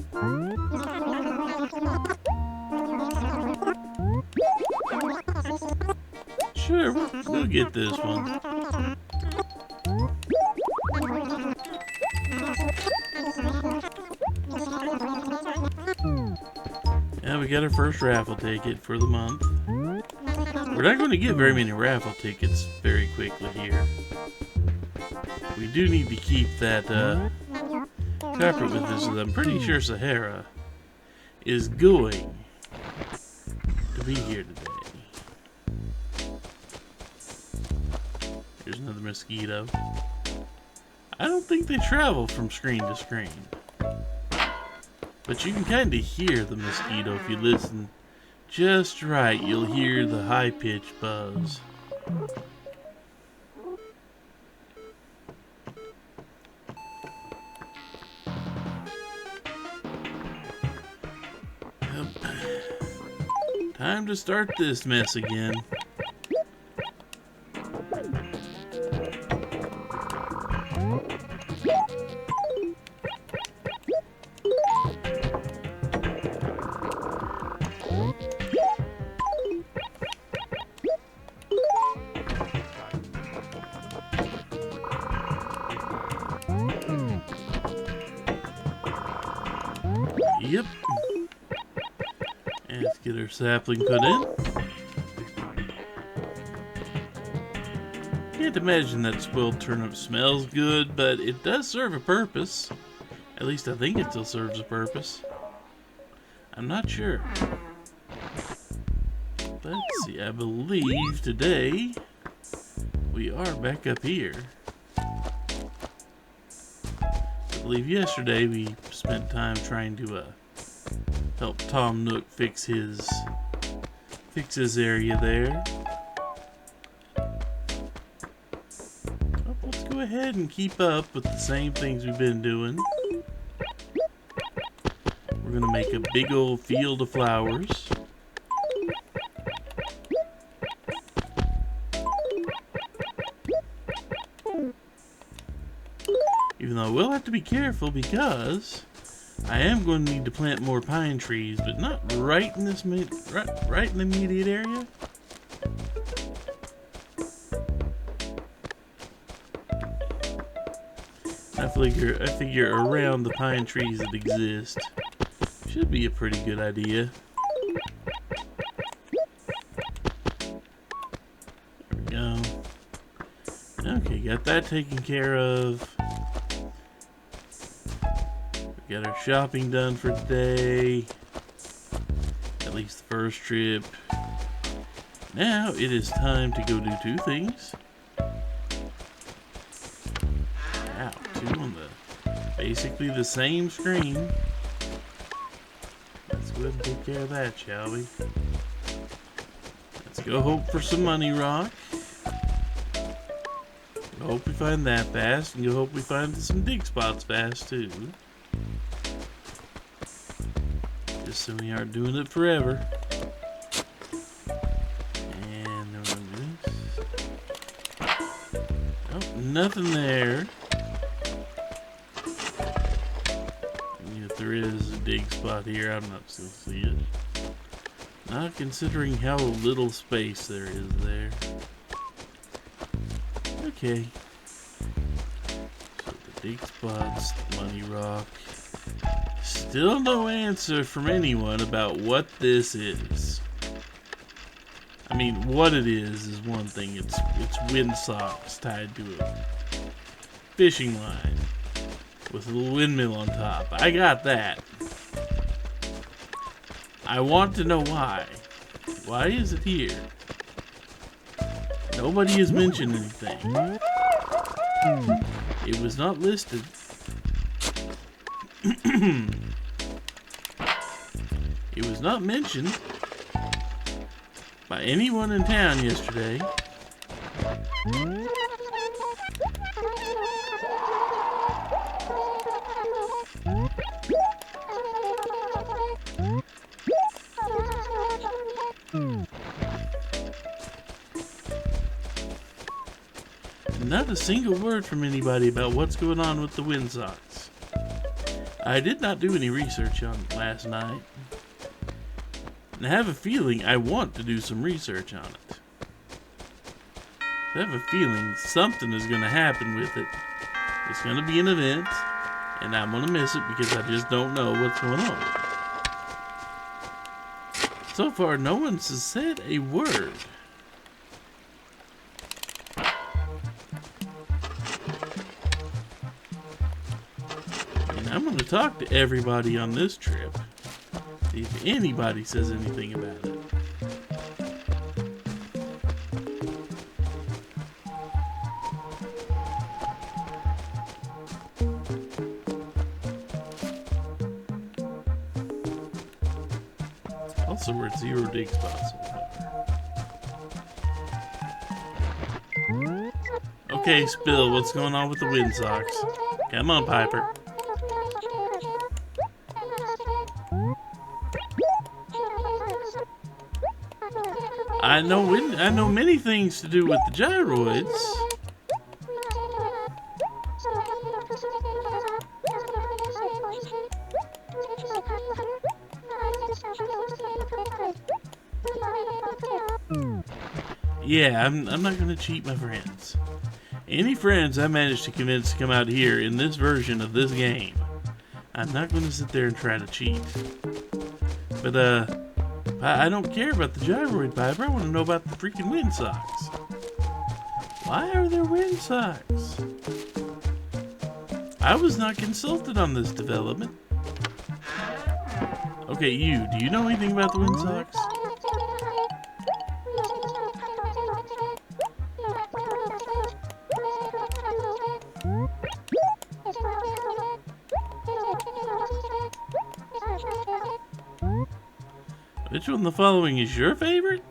Sure, we'll get this one. Yeah, we got our first raffle ticket for the month. We're not going to get very many raffle tickets very quickly here. We do need to keep that carpet with us. I'm pretty sure Sahara is going to be here today. Here's another mosquito. I don't think they travel from screen to screen. But you can kind of hear the mosquito if you listen just right. You'll hear the high-pitched buzz. Time to start this mess again. Yep. And let's get our sapling put in. Can't imagine that spoiled turnip smells good, but it does serve a purpose. At least I think it still serves a purpose. I'm not sure. Let's see, I believe today we are back up here. I believe yesterday we spent time trying to help Tom Nook fix his area there. Oh, let's go ahead and keep up with the same things we've been doing. We're gonna make a big old field of flowers. Even though I will have to be careful because I am going to need to plant more pine trees, but not right in this right in the immediate area. I figure around the pine trees that exist should be a pretty good idea. There we go. Okay, got that taken care of. Got our shopping done for today. At least the first trip. Now it is time to go do two things. Wow, two on basically the same screen. Let's go ahead and take care of that, shall we? Let's go hope for some money rock. I hope we find that fast, and you hope we find some dig spots fast too. Just so we aren't doing it forever. And then we're gonna do this. Oh, nothing there. And if there is a dig spot here, I'm not gonna see it. Not considering how little space there is there. Okay. So the dig spots, the money rock. Still no answer from anyone about what this is. I mean, what it is one thing. It's wind socks tied to a fishing line with a little windmill on top. I got that. I want to know why. Why is it here? Nobody has mentioned anything. It was not listed. It was not mentioned by anyone in town yesterday. Not a single word from anybody about what's going on with the Windsocks. I did not do any research on it last night. And I have a feeling I want to do some research on it. I have a feeling something is going to happen with it. It's going to be an event, and I'm going to miss it because I just don't know what's going on. So far, no one's said a word. And I'm going to talk to everybody on this trip. See if anybody says anything about it. Also, we're at 0 dig spots. Okay, Spill, what's going on with the Windsocks? Come on, Piper. I know many things to do with the gyroids. Yeah, I'm not gonna cheat my friends. Any friends I managed to convince to come out here in this version of this game, I'm not gonna sit there and try to cheat. But I don't care about the gyroid, Piper. I want to know about the freaking Windsocks. Why are there Windsocks? I was not consulted on this development. Okay, do you know anything about the Windsocks? Which one of the following is your favorite?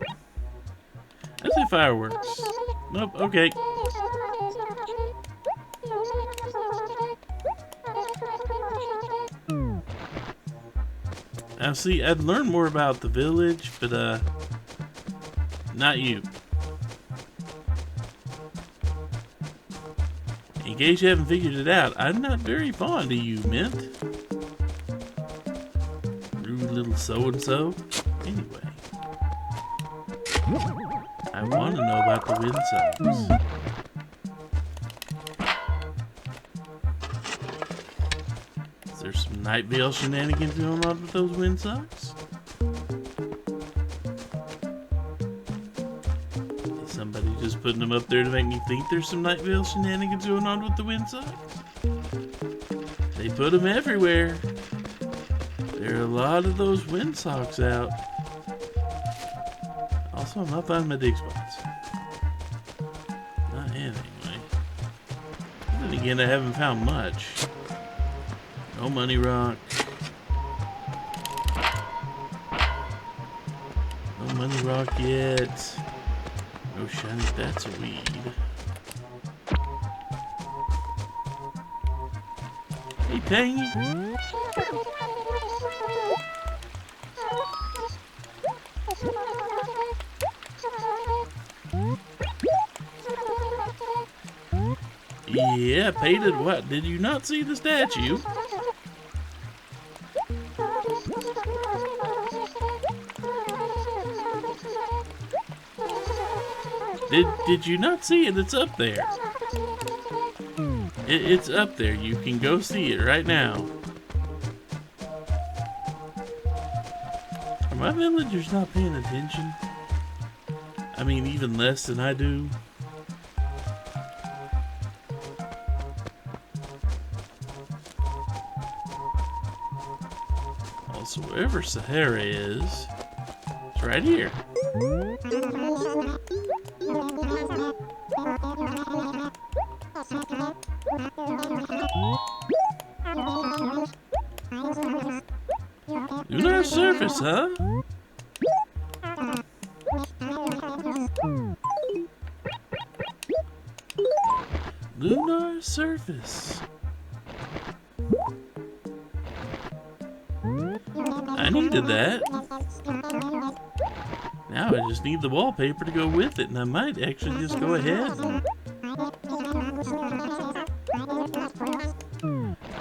I'd say fireworks. Nope, okay. Now see, I'd learn more about the village, but not you. In case you haven't figured it out, I'm not very fond of you, Mint. Rude little so-and-so. Anyway, I want to know about the Windsocks. Is there some Night Vale shenanigans going on with those Windsocks? Is somebody just putting them up there to make me think there's some Night Vale shenanigans going on with the Windsocks? They put them everywhere. There are a lot of those Windsocks out. Also, I'm not finding my dig spots. Not yet, anyway. Then again, I haven't found much. No money rock. No money rock yet. No shiny, that's a weed. Hey, Tangy. Yeah, painted what? Did you not see the statue? Did you not see it? It's up there. It's up there. You can go see it right now. Are my villagers not paying attention? I mean, even less than I do. Also, wherever Sahara is, it's right here. Lunar surface, huh? surface. I needed that. Now I just need the wallpaper to go with it, and I might actually just go ahead and...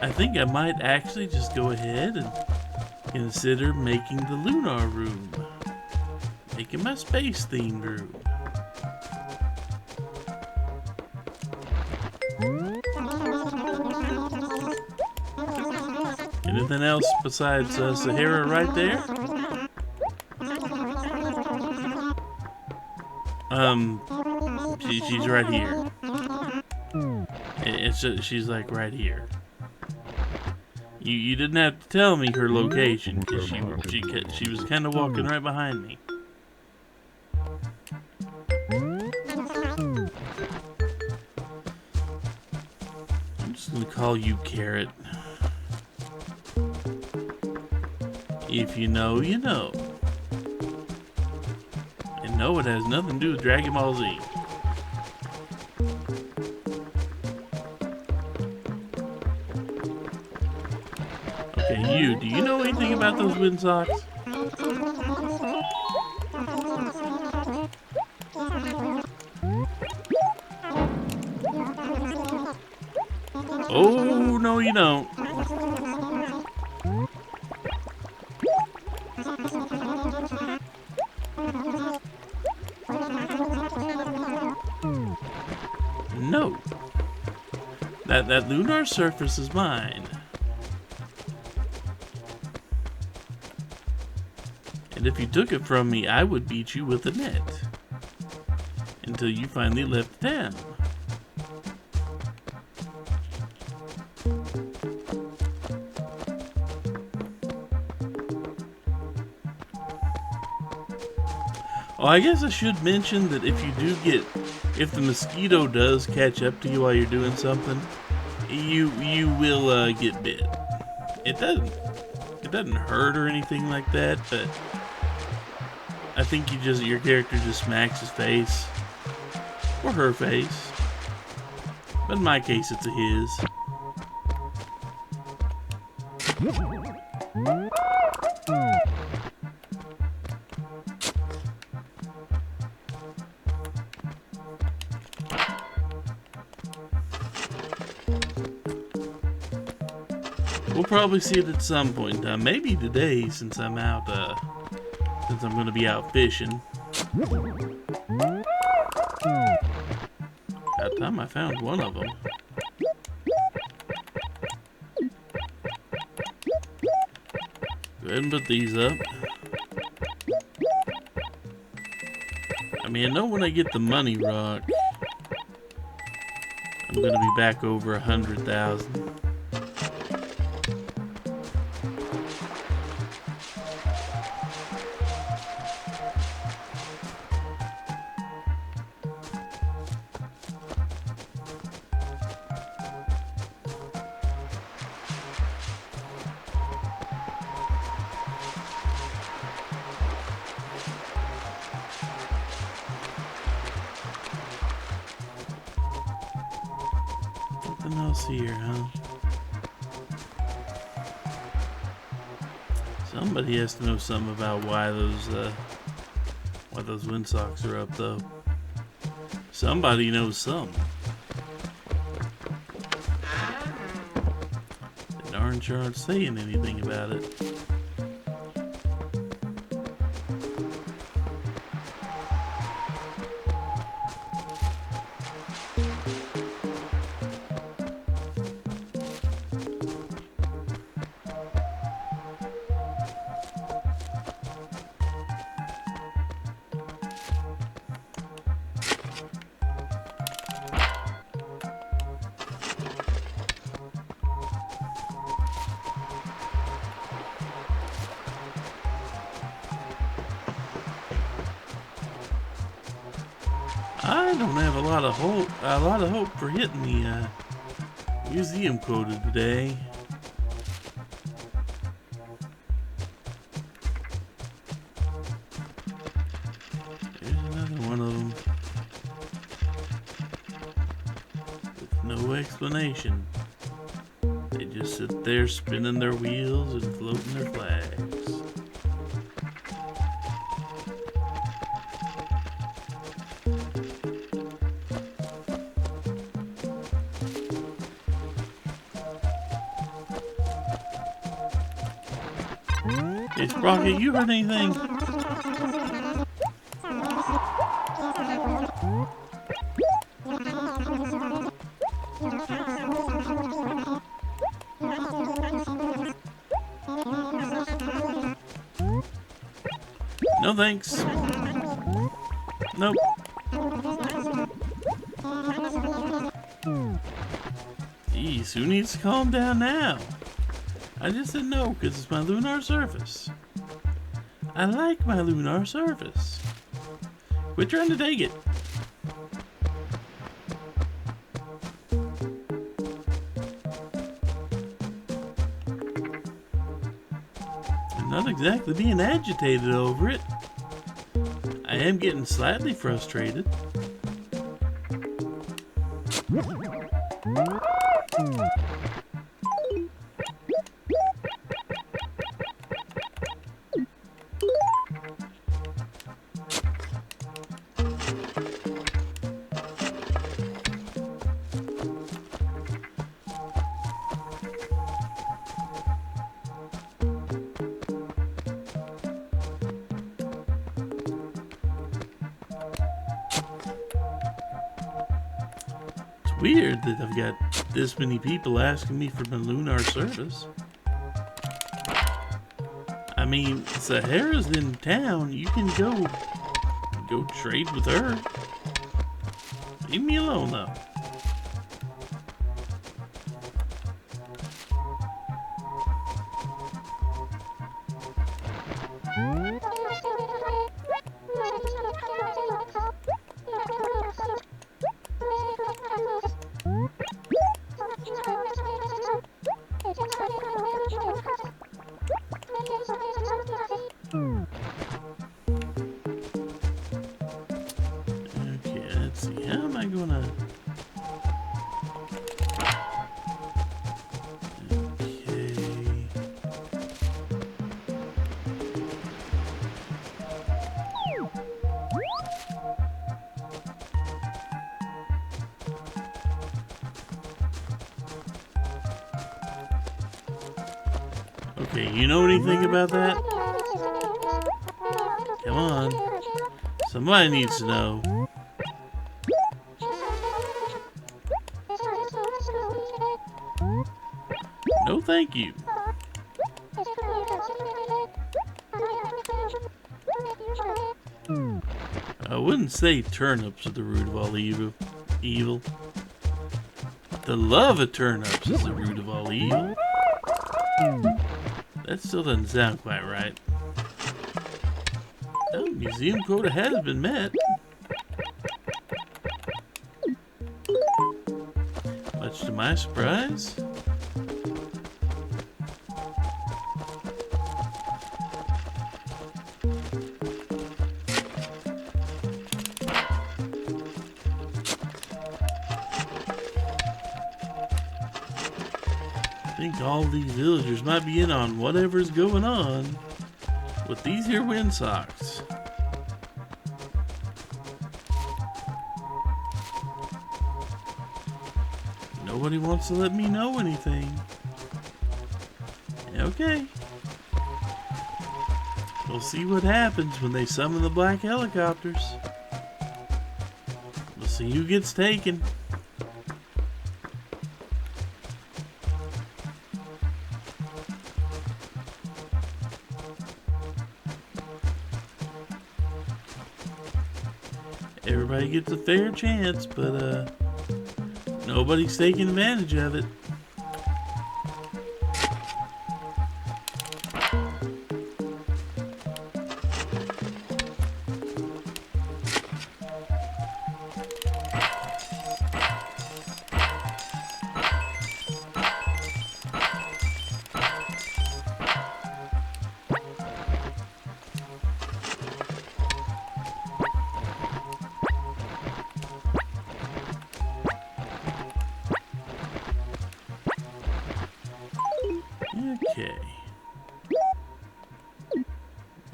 I think I might actually just go ahead and consider making the Lunar room. Making my space-themed room. Anything else besides Sahara right there? She's right here. It's just, she's like right here. You didn't have to tell me her location because she was kind of walking right behind me. I'm just gonna call you Carrot. If you know, you know. And no, it has nothing to do with Dragon Ball Z. Okay, do you know anything about those wind socks? Oh, no you don't. No. That lunar surface is mine. And if you took it from me, I would beat you with a net. Until you finally left town. Oh, I guess I should mention that if the mosquito does catch up to you while you're doing something, you will get bit. It doesn't hurt or anything like that, but I think your character just smacks his face or her face. But in my case, it's a his. We'll probably see it at some point in time. Maybe today, since I'm out, since I'm gonna be out fishing. About time I found one of them. Go ahead and put these up. I mean, I know when I get the money rock, I'm gonna be back over 100,000. Nothing else here, huh? Somebody has to know something about why those wind socks are up, though. Somebody knows something. They darn sure aren't saying anything about it. I don't have a lot of hope for hitting the museum quota today. There's another one of them. With no explanation. They just sit there spinning their wheels and floating their flags. Hey, Sprocket, you heard anything? No thanks. Nope. Geez, who needs to calm down now? I just said no because it's my lunar surface. I like my lunar surface. Quit trying to take it. I'm not exactly being agitated over it. I am getting slightly frustrated. Weird that I've got this many people asking me for my lunar surface. I mean, Sahara's in town. You can go trade with her. Leave me alone, though. Okay, let's see. How am I gonna... Okay. Okay, you know anything about that? Come on. Somebody needs to know. No, thank you. I wouldn't say turnips are the root of all evil. The love of turnips is the root of all evil. That still doesn't sound quite right. Oh, museum quota has been met. Much to my surprise. I think all these villagers might be in on whatever's going on with these here windsocks. Nobody wants to let me know anything. Okay. We'll see what happens when they summon the black helicopters. We'll see who gets taken. Everybody gets a fair chance, but nobody's taking advantage of it.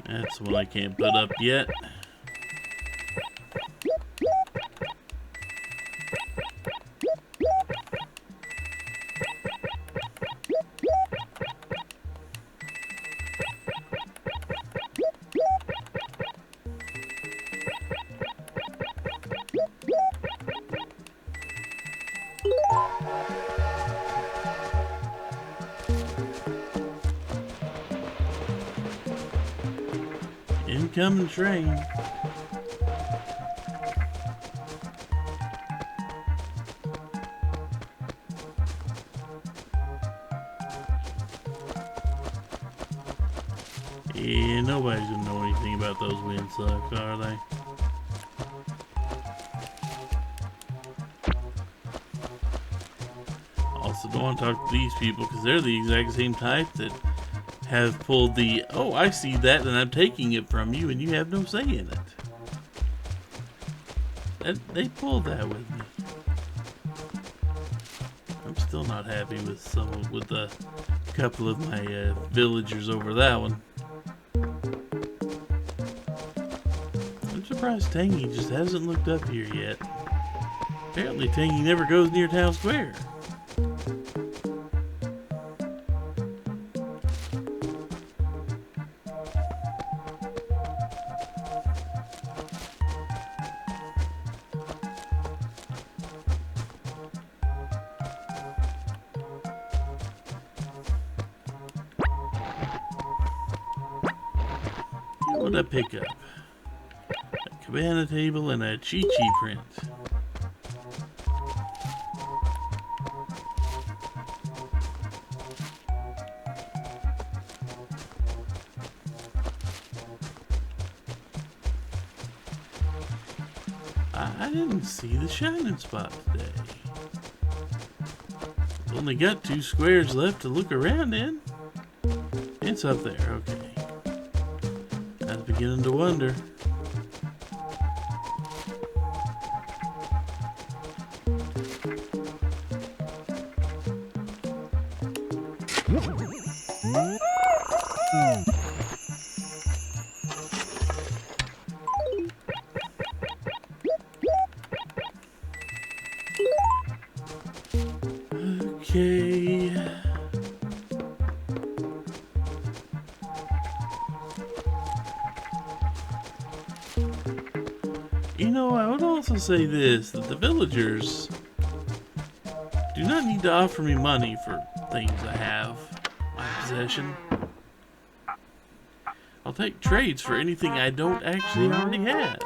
That's one I can't put up yet. Incoming train. Yeah, nobody's gonna know anything about those wind sucks, are they? Also, don't want to talk to these people because they're the exact same type that have pulled the, oh, I see that and I'm taking it from you and you have no say in it. They pulled that with me. I'm still not happy with a couple of my villagers over that one. I'm surprised Tangy just hasn't looked up here yet. Apparently Tangy never goes near town square. What did I pick up? A cabana table and a Chi-Chi print. I didn't see the shining spot today. Only got 2 squares left to look around in. It's up there, okay. I was beginning to wonder. Okay. You know, I would also say this, that the villagers do not need to offer me money for things I have in my possession. I'll take trades for anything I don't actually already have.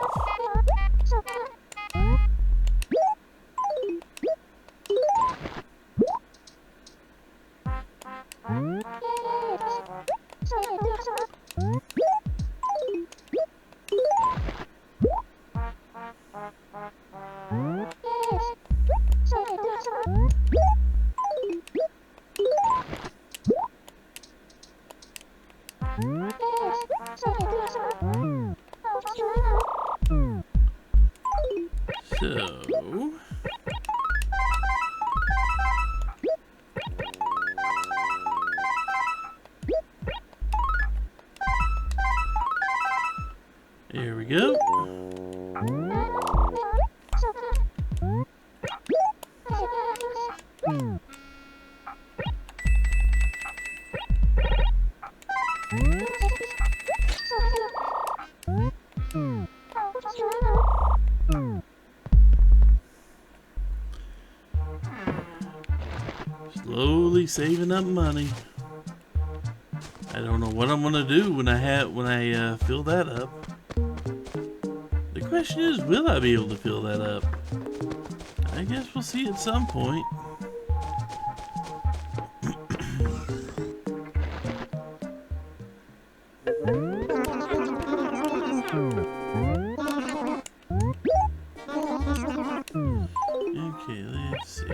So, there we go. Slowly saving up money. I don't know what I'm gonna do when I fill that up. The question is, will I be able to fill that up? I guess we'll see at some point. Okay, let's see.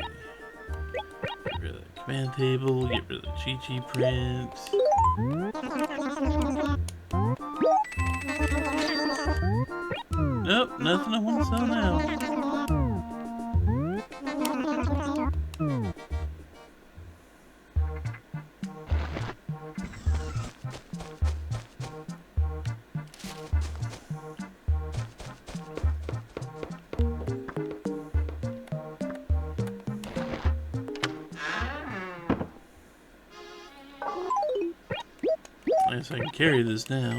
Get rid of the command table, get rid of the Chi-Chi print. Nope, nothing I want to sell now. Guess I can carry this now.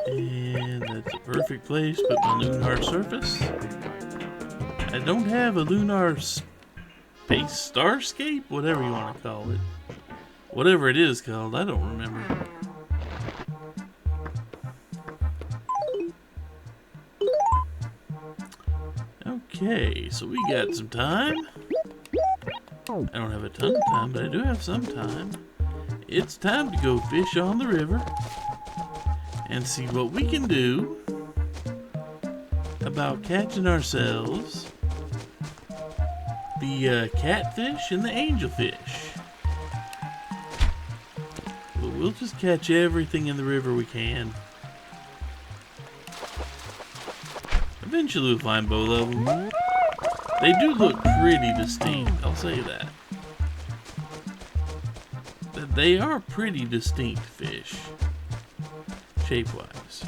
And that's a perfect place to put my lunar surface. I don't have a lunar space starscape, whatever you want to call it. Whatever it is called, I don't remember. Okay, so we got some time. I don't have a ton of time, but I do have some time. It's time to go fish on the river and see what we can do about catching ourselves the catfish and the angelfish. We'll just catch everything in the river we can. Eventually we'll find both of them. They do look pretty distinct, I'll say that. They are pretty distinct fish, shape-wise.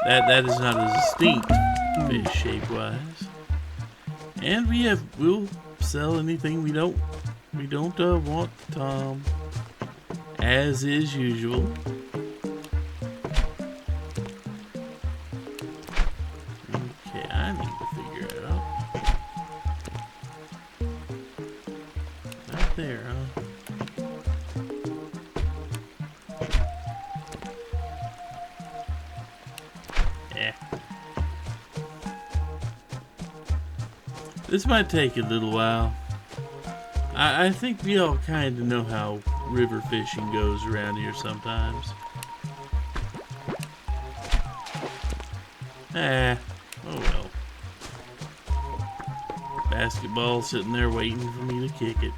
That is not as distinct fish shape-wise. And we'll sell anything we don't want, as is usual. Okay, I need to figure it out. Right there, huh? Yeah. This might take a little while. I think we all kind of know how river fishing goes around here sometimes. Oh well. Basketball sitting there waiting for me to kick it.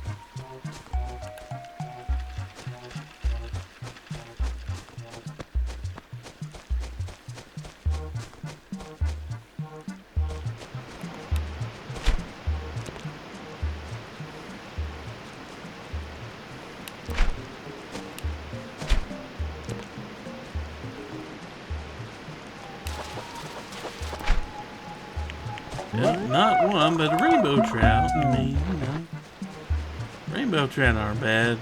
Well, not one, but a rainbow trout. I mean, you know, rainbow trout aren't bad.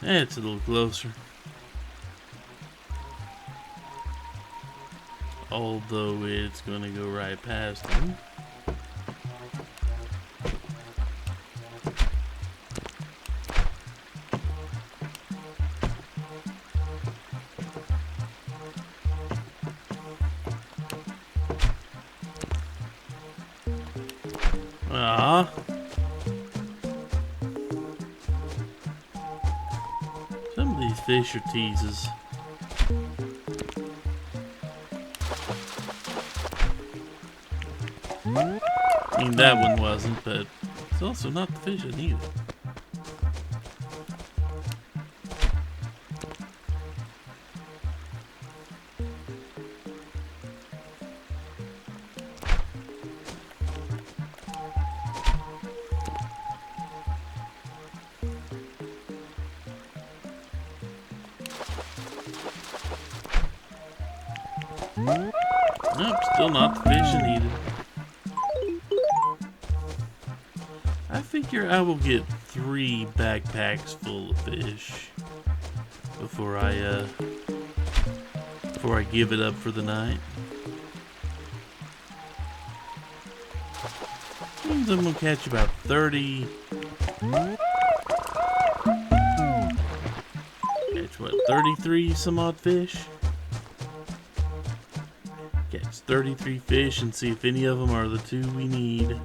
It's a little closer. Although it's gonna go right past him. Ah. Some of these fish are teases. I mean, that one wasn't, but it's also not the fish I needed. Nope, still not the fish I needed. I figure I will get 3 backpacks full of fish before I give it up for the night. means I'm gonna catch about 30. Catch what, 33 some odd fish? Catch 33 fish and see if any of them are the 2 we need.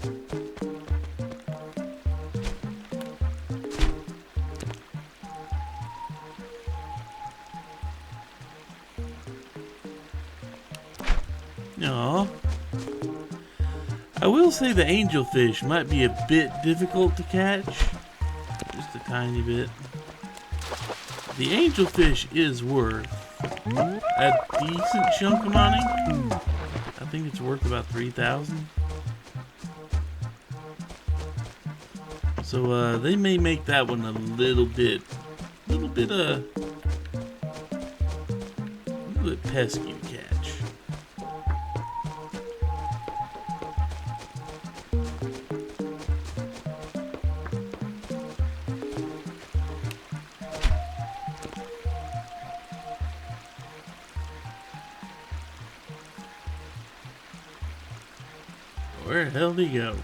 Aw. I will say the angelfish might be a bit difficult to catch. Just a tiny bit. The angelfish is worth a decent chunk of money. I think it's worth about 3,000. So they may make that one a little bit pesky to catch. Where the hell did he go?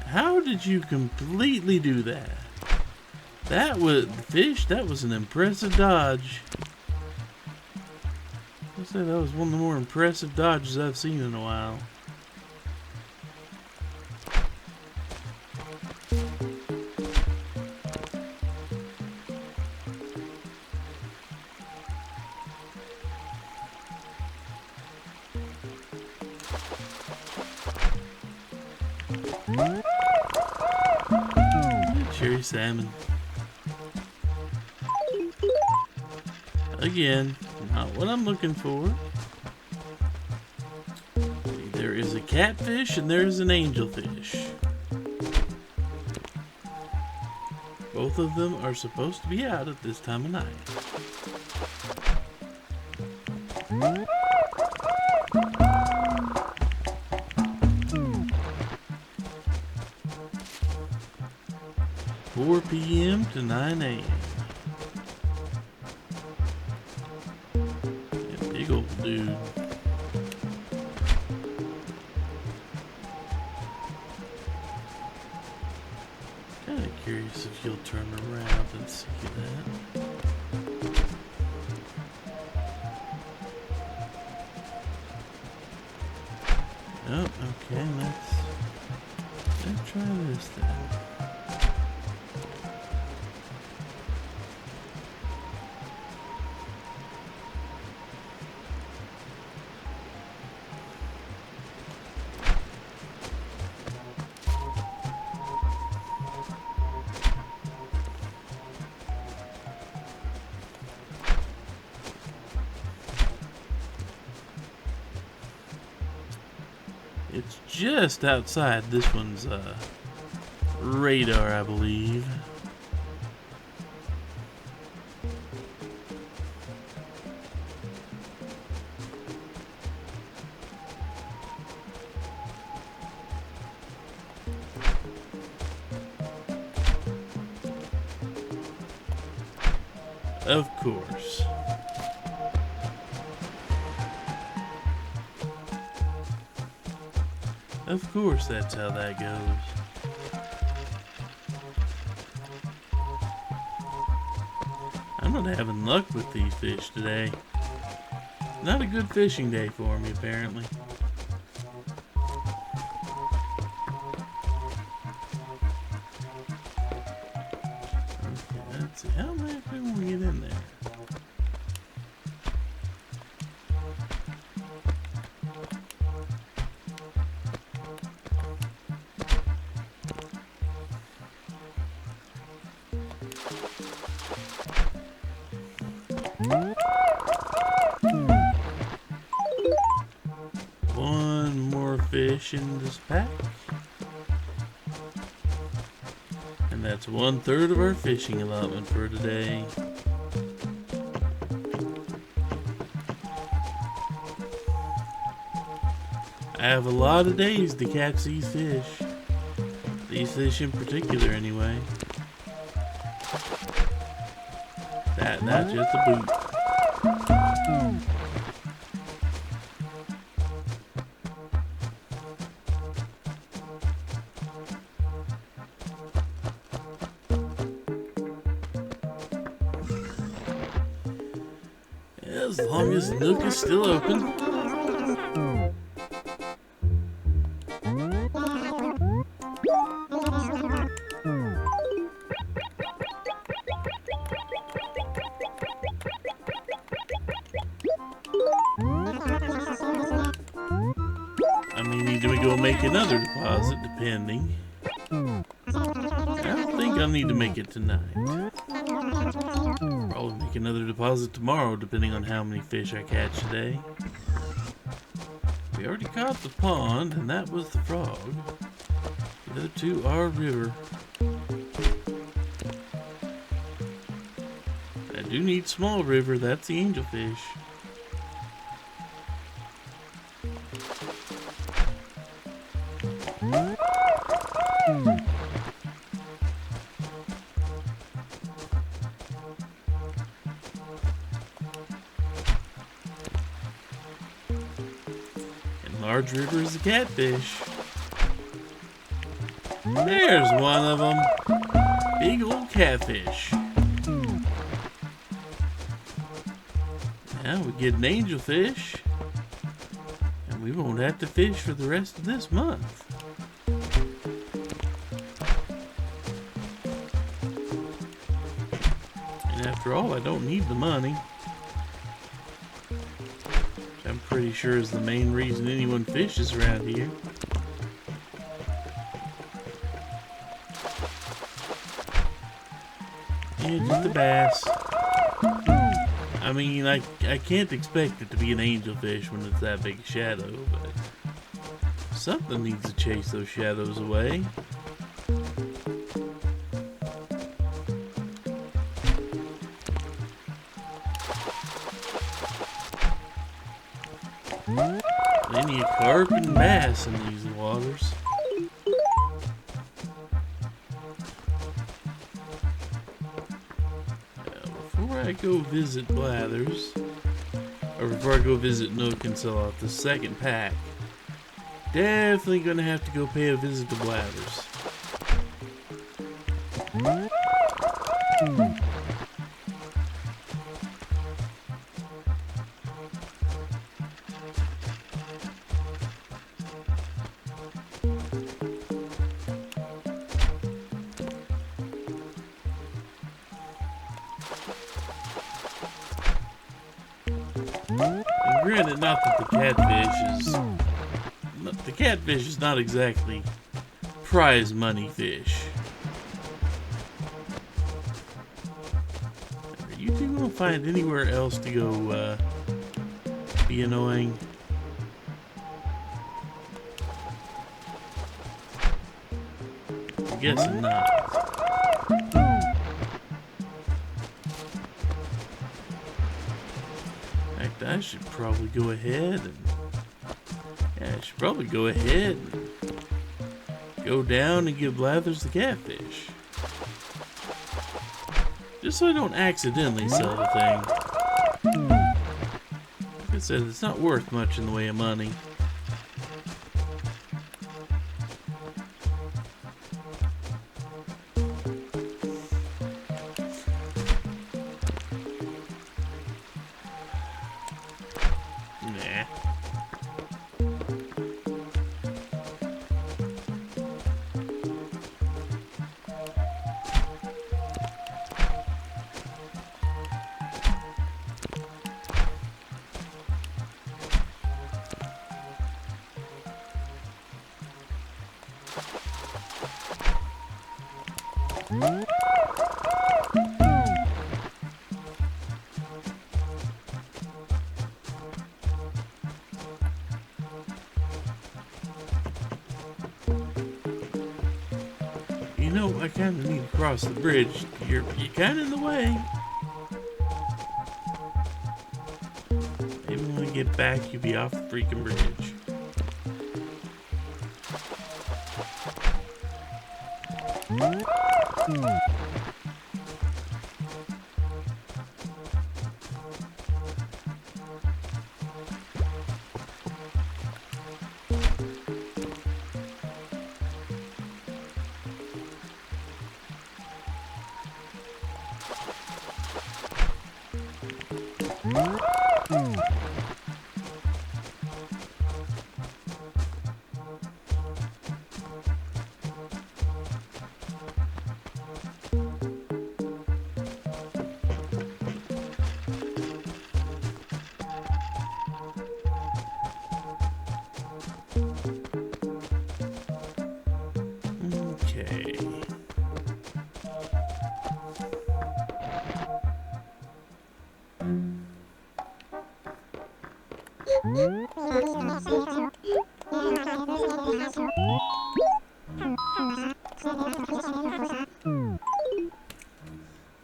How did you completely do that? That was fish. That was an impressive dodge. I'd say that was one of the more impressive dodges I've seen in a while. Cherry salmon. Again, not what I'm looking for. There is a catfish and there is an angelfish. Both of them are supposed to be out at this time of night. (4 p.m. to 9 a.m.) Yeah, big old dude. Kinda curious if you'll turn around and see that. Oh, okay, let's try this then. It's just outside this one's radar, I believe. Of course. Of course, that's how that goes. I'm not having luck with these fish today. Not a good fishing day for me, apparently. Okay, let's see. How am I going to get in there? One more fish in this pack. And that's 1/3 of our fishing allotment for today. I have a lot of days to catch these fish. These fish in particular, anyway. That's just a boot. As long as Nook is still open. I may need to go make another deposit, depending. I don't think I'll need to make it tonight. Probably make another deposit tomorrow, depending on how many fish I catch today. We already caught the pond, and that was the frog. The other two are river. I do need small river, that's the angelfish. Large river is a catfish. There's one of them. Big old catfish. Now we get an angelfish, and we won't have to fish for the rest of this month. And after all, I don't need the money. I'm pretty sure is the main reason anyone fishes around here. Yeah, just a bass. I mean, I can't expect it to be an angelfish when it's that big a shadow, but something needs to chase those shadows away. Plenty of carp and bass in these waters. Before I go visit Blathers, or before I go visit Nook and sell off the second pack, definitely gonna have to go pay a visit to Blathers. And granted, not that the catfish is not exactly prize money fish. Are you two gonna find anywhere else to go be annoying? I'm guessing not. I should probably go ahead and go down and give Blathers the catfish. Just so I don't accidentally sell the thing. Like I said, it's not worth much in the way of money. You know, I kind of need to cross the bridge. You're kind of in the way. Maybe when we get back, you'll be off the freaking bridge. Okay.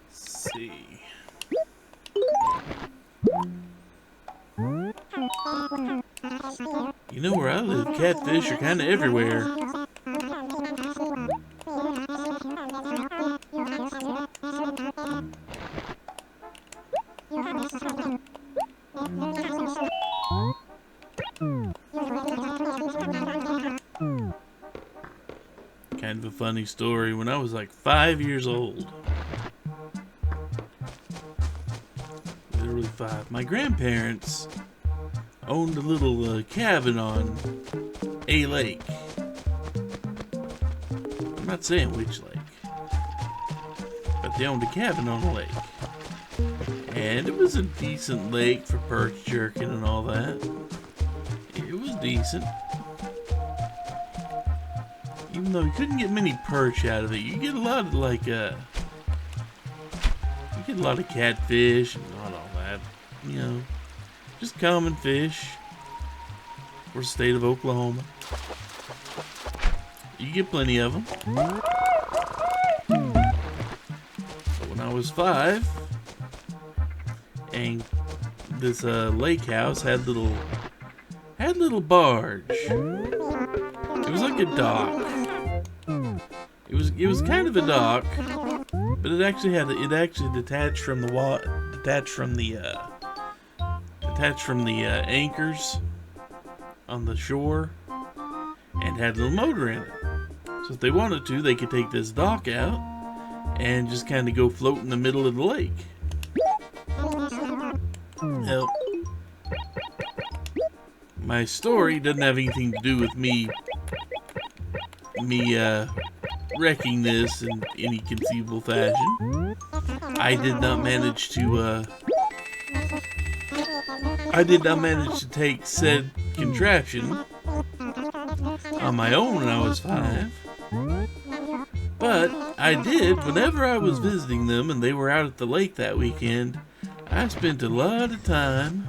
Let's see. You know where I live, catfish are kind of everywhere. Kind of a funny story. When I was like 5 years old, literally 5, my grandparents owned a little cabin on a lake. I'm not saying which lake, but they owned a cabin on a lake. And it was a decent lake for perch jerking and all that. It was decent. Even though you couldn't get many perch out of it, you get a lot of you get a lot of catfish and not all that, you know, just common fish for the state of Oklahoma. You get plenty of them. But when I was 5, and this lake house had little barge. It was like a dock. It was kind of a dock, but it actually detached from the anchors on the shore, and had a little motor in it. So if they wanted to, they could take this dock out and just kind of go float in the middle of the lake. Now, my story doesn't have anything to do with me wrecking this in any conceivable fashion. I did not manage to take said contraption on my own when I was 5. But I did whenever I was visiting them and they were out at the lake that weekend. I spent a lot of time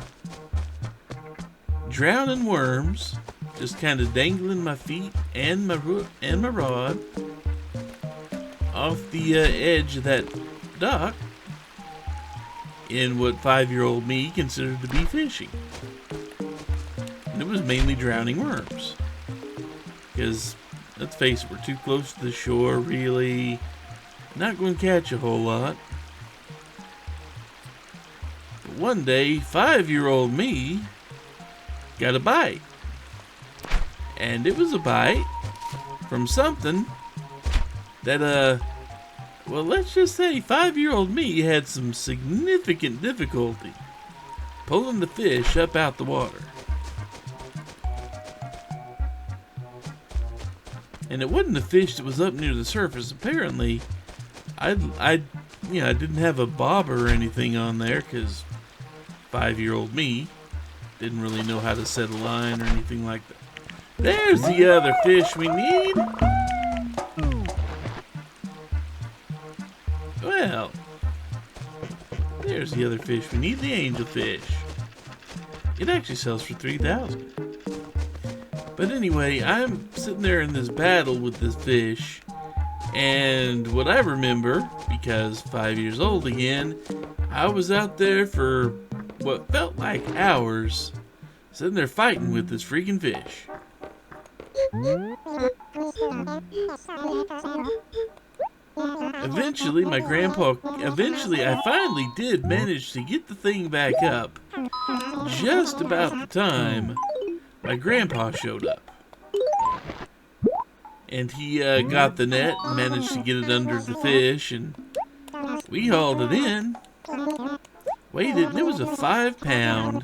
drowning worms, just kind of dangling my feet and my rod off the edge of that dock in what 5-year-old me considered to be fishing. And it was mainly drowning worms. Because, let's face it, we're too close to the shore, really. Not going to catch a whole lot. But one day, 5-year-old me got a bite. And it was a bite from something that, well, let's just say 5-year-old me had some significant difficulty pulling the fish up out the water. And it wasn't a fish that was up near the surface. Apparently, I didn't have a bobber or anything on there because 5-year-old me didn't really know how to set a line or anything like that. There's the other fish we need. Well, there's the other fish we need, the angelfish. It actually sells for $3,000. But anyway, I'm sitting there in this battle with this fish, and what I remember, because 5 years old again, I was out there for what felt like hours, sitting there fighting with this freaking fish. Eventually, I finally did manage to get the thing back up just about the time my grandpa showed up. And he got the net and managed to get it under the fish, and we hauled it in, weighed it, and it was a 5-pound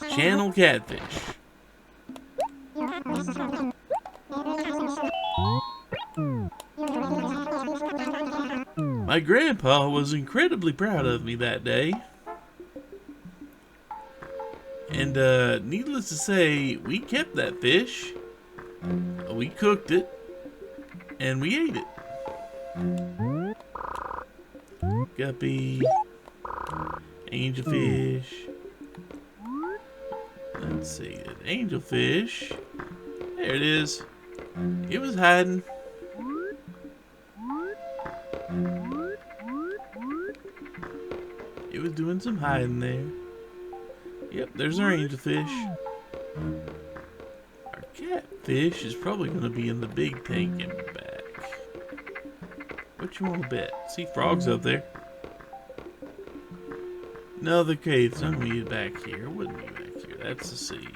channel catfish. My grandpa was incredibly proud of me that day. And needless to say, we kept that fish, we cooked it, and we ate it. Guppy, angelfish. Let's see, an angelfish. There it is. It was hiding. It was doing some hiding there. Yep, there's our angelfish. Our catfish is probably going to be in the big tank in the back. What you want to bet? See frogs up there? No, the cave's not going to be back here. It wouldn't be back here. That's the sea.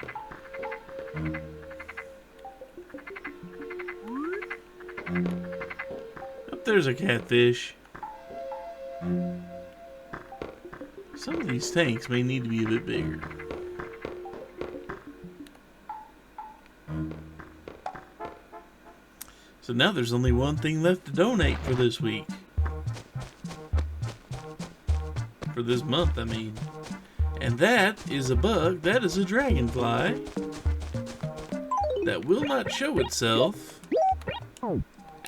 Up there's a catfish. Some of these tanks may need to be a bit bigger. So now there's only one thing left to donate for this week. For this month, I mean. And that is a bug, that is a dragonfly that will not show itself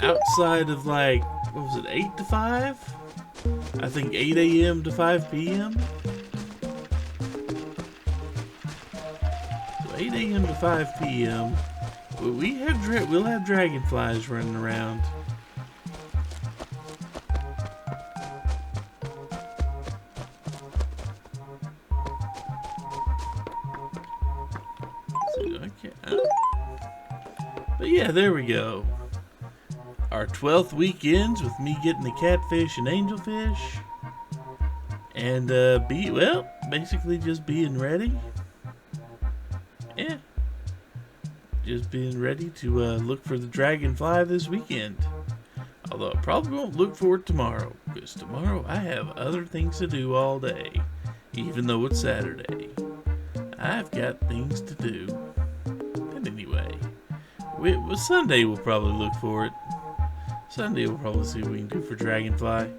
outside of, like, what was it, 8 to 5? I think 8 a.m. to 5 p.m. So 8 a.m. to 5 p.m. We'll have dragonflies running around. But yeah, there we go. Our 12th week ends with me getting the catfish and angelfish. And basically just being ready. Yeah. Just being ready to look for the dragonfly this weekend. Although I probably won't look for it tomorrow, because tomorrow I have other things to do all day. Even though it's Saturday. I've got things to do. And anyway, Sunday we'll probably look for it. Sunday we'll probably see what we can do for dragonfly.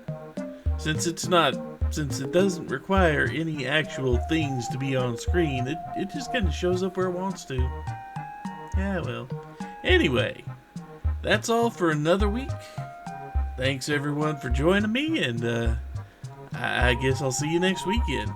Since it doesn't require any actual things to be on screen, it just kind of shows up where it wants to. Yeah, well. Anyway, that's all for another week. Thanks everyone for joining me, and I guess I'll see you next weekend.